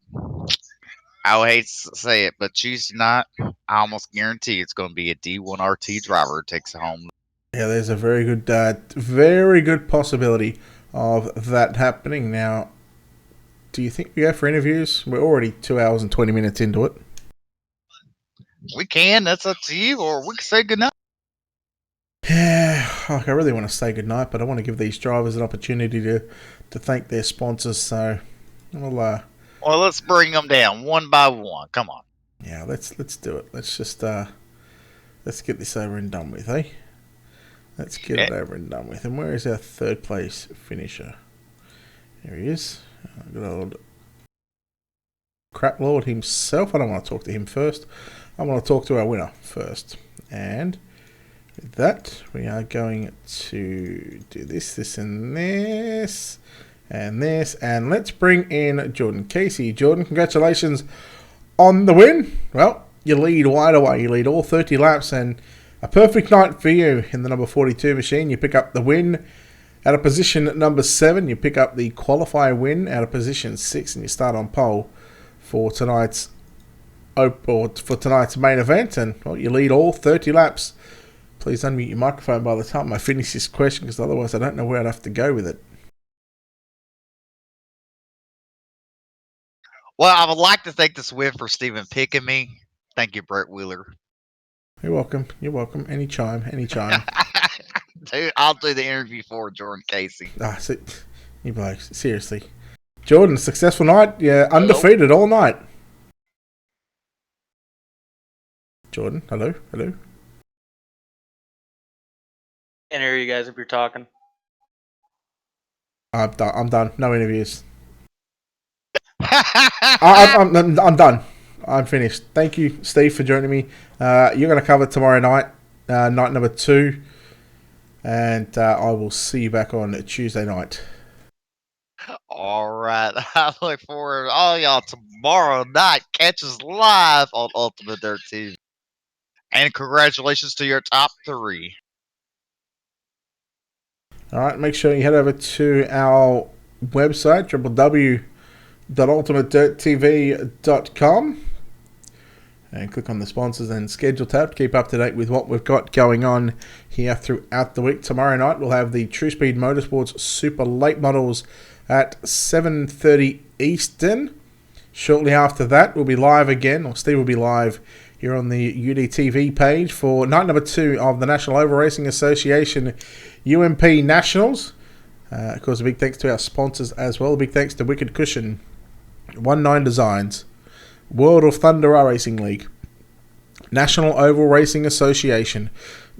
I would hate to say it, but Tuesday night, I almost guarantee it's going to be a D1RT driver who takes it home.
Yeah, there's a very good possibility of that happening. Now, do you think we go for interviews? We're already 2 hours and 20 minutes into it.
We can, that's up to you, or we can say goodnight.
Yeah, I really want to say goodnight, but I want to give these drivers an opportunity to thank their sponsors, so
well, let's bring them down one by one. Come on.
Yeah, let's do it. Let's just let's get this over and done with, eh? Let's get it over and done with. And where is our 3rd place finisher? There he is. Good old Crap Lord himself. I don't want to talk to him first. I want to talk to our winner first. And with that, we are going to do this, and this. And this, and let's bring in Jordan Casey. Jordan, congratulations on the win. Well, you lead wide away. You lead all 30 laps, and a perfect night for you in the number 42 machine. You pick up the win out of position number 7. You pick up the qualifier win out of position 6, and you start on pole for tonight's main event. And well, you lead all 30 laps. Please unmute your microphone by the time I finish this question, because otherwise I don't know where I'd have to go with it.
Well, I would like to thank this win for Stephen picking me. Thank you, Brett Wheeler.
You're welcome. You're welcome. Anytime.
Dude, I'll do the interview for Jordan Casey.
You blokes, seriously. Jordan, successful night. Yeah, undefeated all night. Jordan, hello.
Can't hear you guys if you're talking.
I'm done. No interviews. I'm done. I'm finished. Thank you, Steve, for joining me. You're going to cover tomorrow night, night number 2, and I will see you back on Tuesday night.
All right. I look forward to all y'all tomorrow night. Catch us live on Ultimate Dirt TV. And congratulations to your top 3.
All right. Make sure you head over to our website, www.ultimatedirttv.com, and click on the sponsors and schedule tab to keep up to date with what we've got going on here throughout the week. Tomorrow night we'll have the True Speed Motorsports Super Late Models at 7:30 Eastern. Shortly after that we'll be live again, or Steve will be live here on the UDTV page for night number 2 of the National Oval Racing Association UMP Nationals. Of course, a big thanks to our sponsors as well. A big thanks to Wicked Cushion, 19 Designs, World of Thunder Racing League, National Oval Racing Association,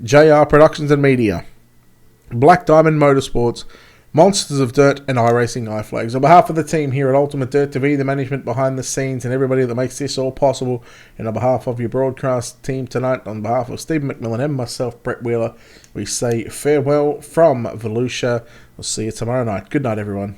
JR Productions and Media, Black Diamond Motorsports, Monsters of Dirt, and iRacing iFlags. On behalf of the team here at Ultimate Dirt TV, the management behind the scenes, and everybody that makes this all possible, and on behalf of your broadcast team tonight, on behalf of Stephen McMillan and myself, Brett Wheeler, we say farewell from Volusia. We'll see you tomorrow night. Good night, everyone.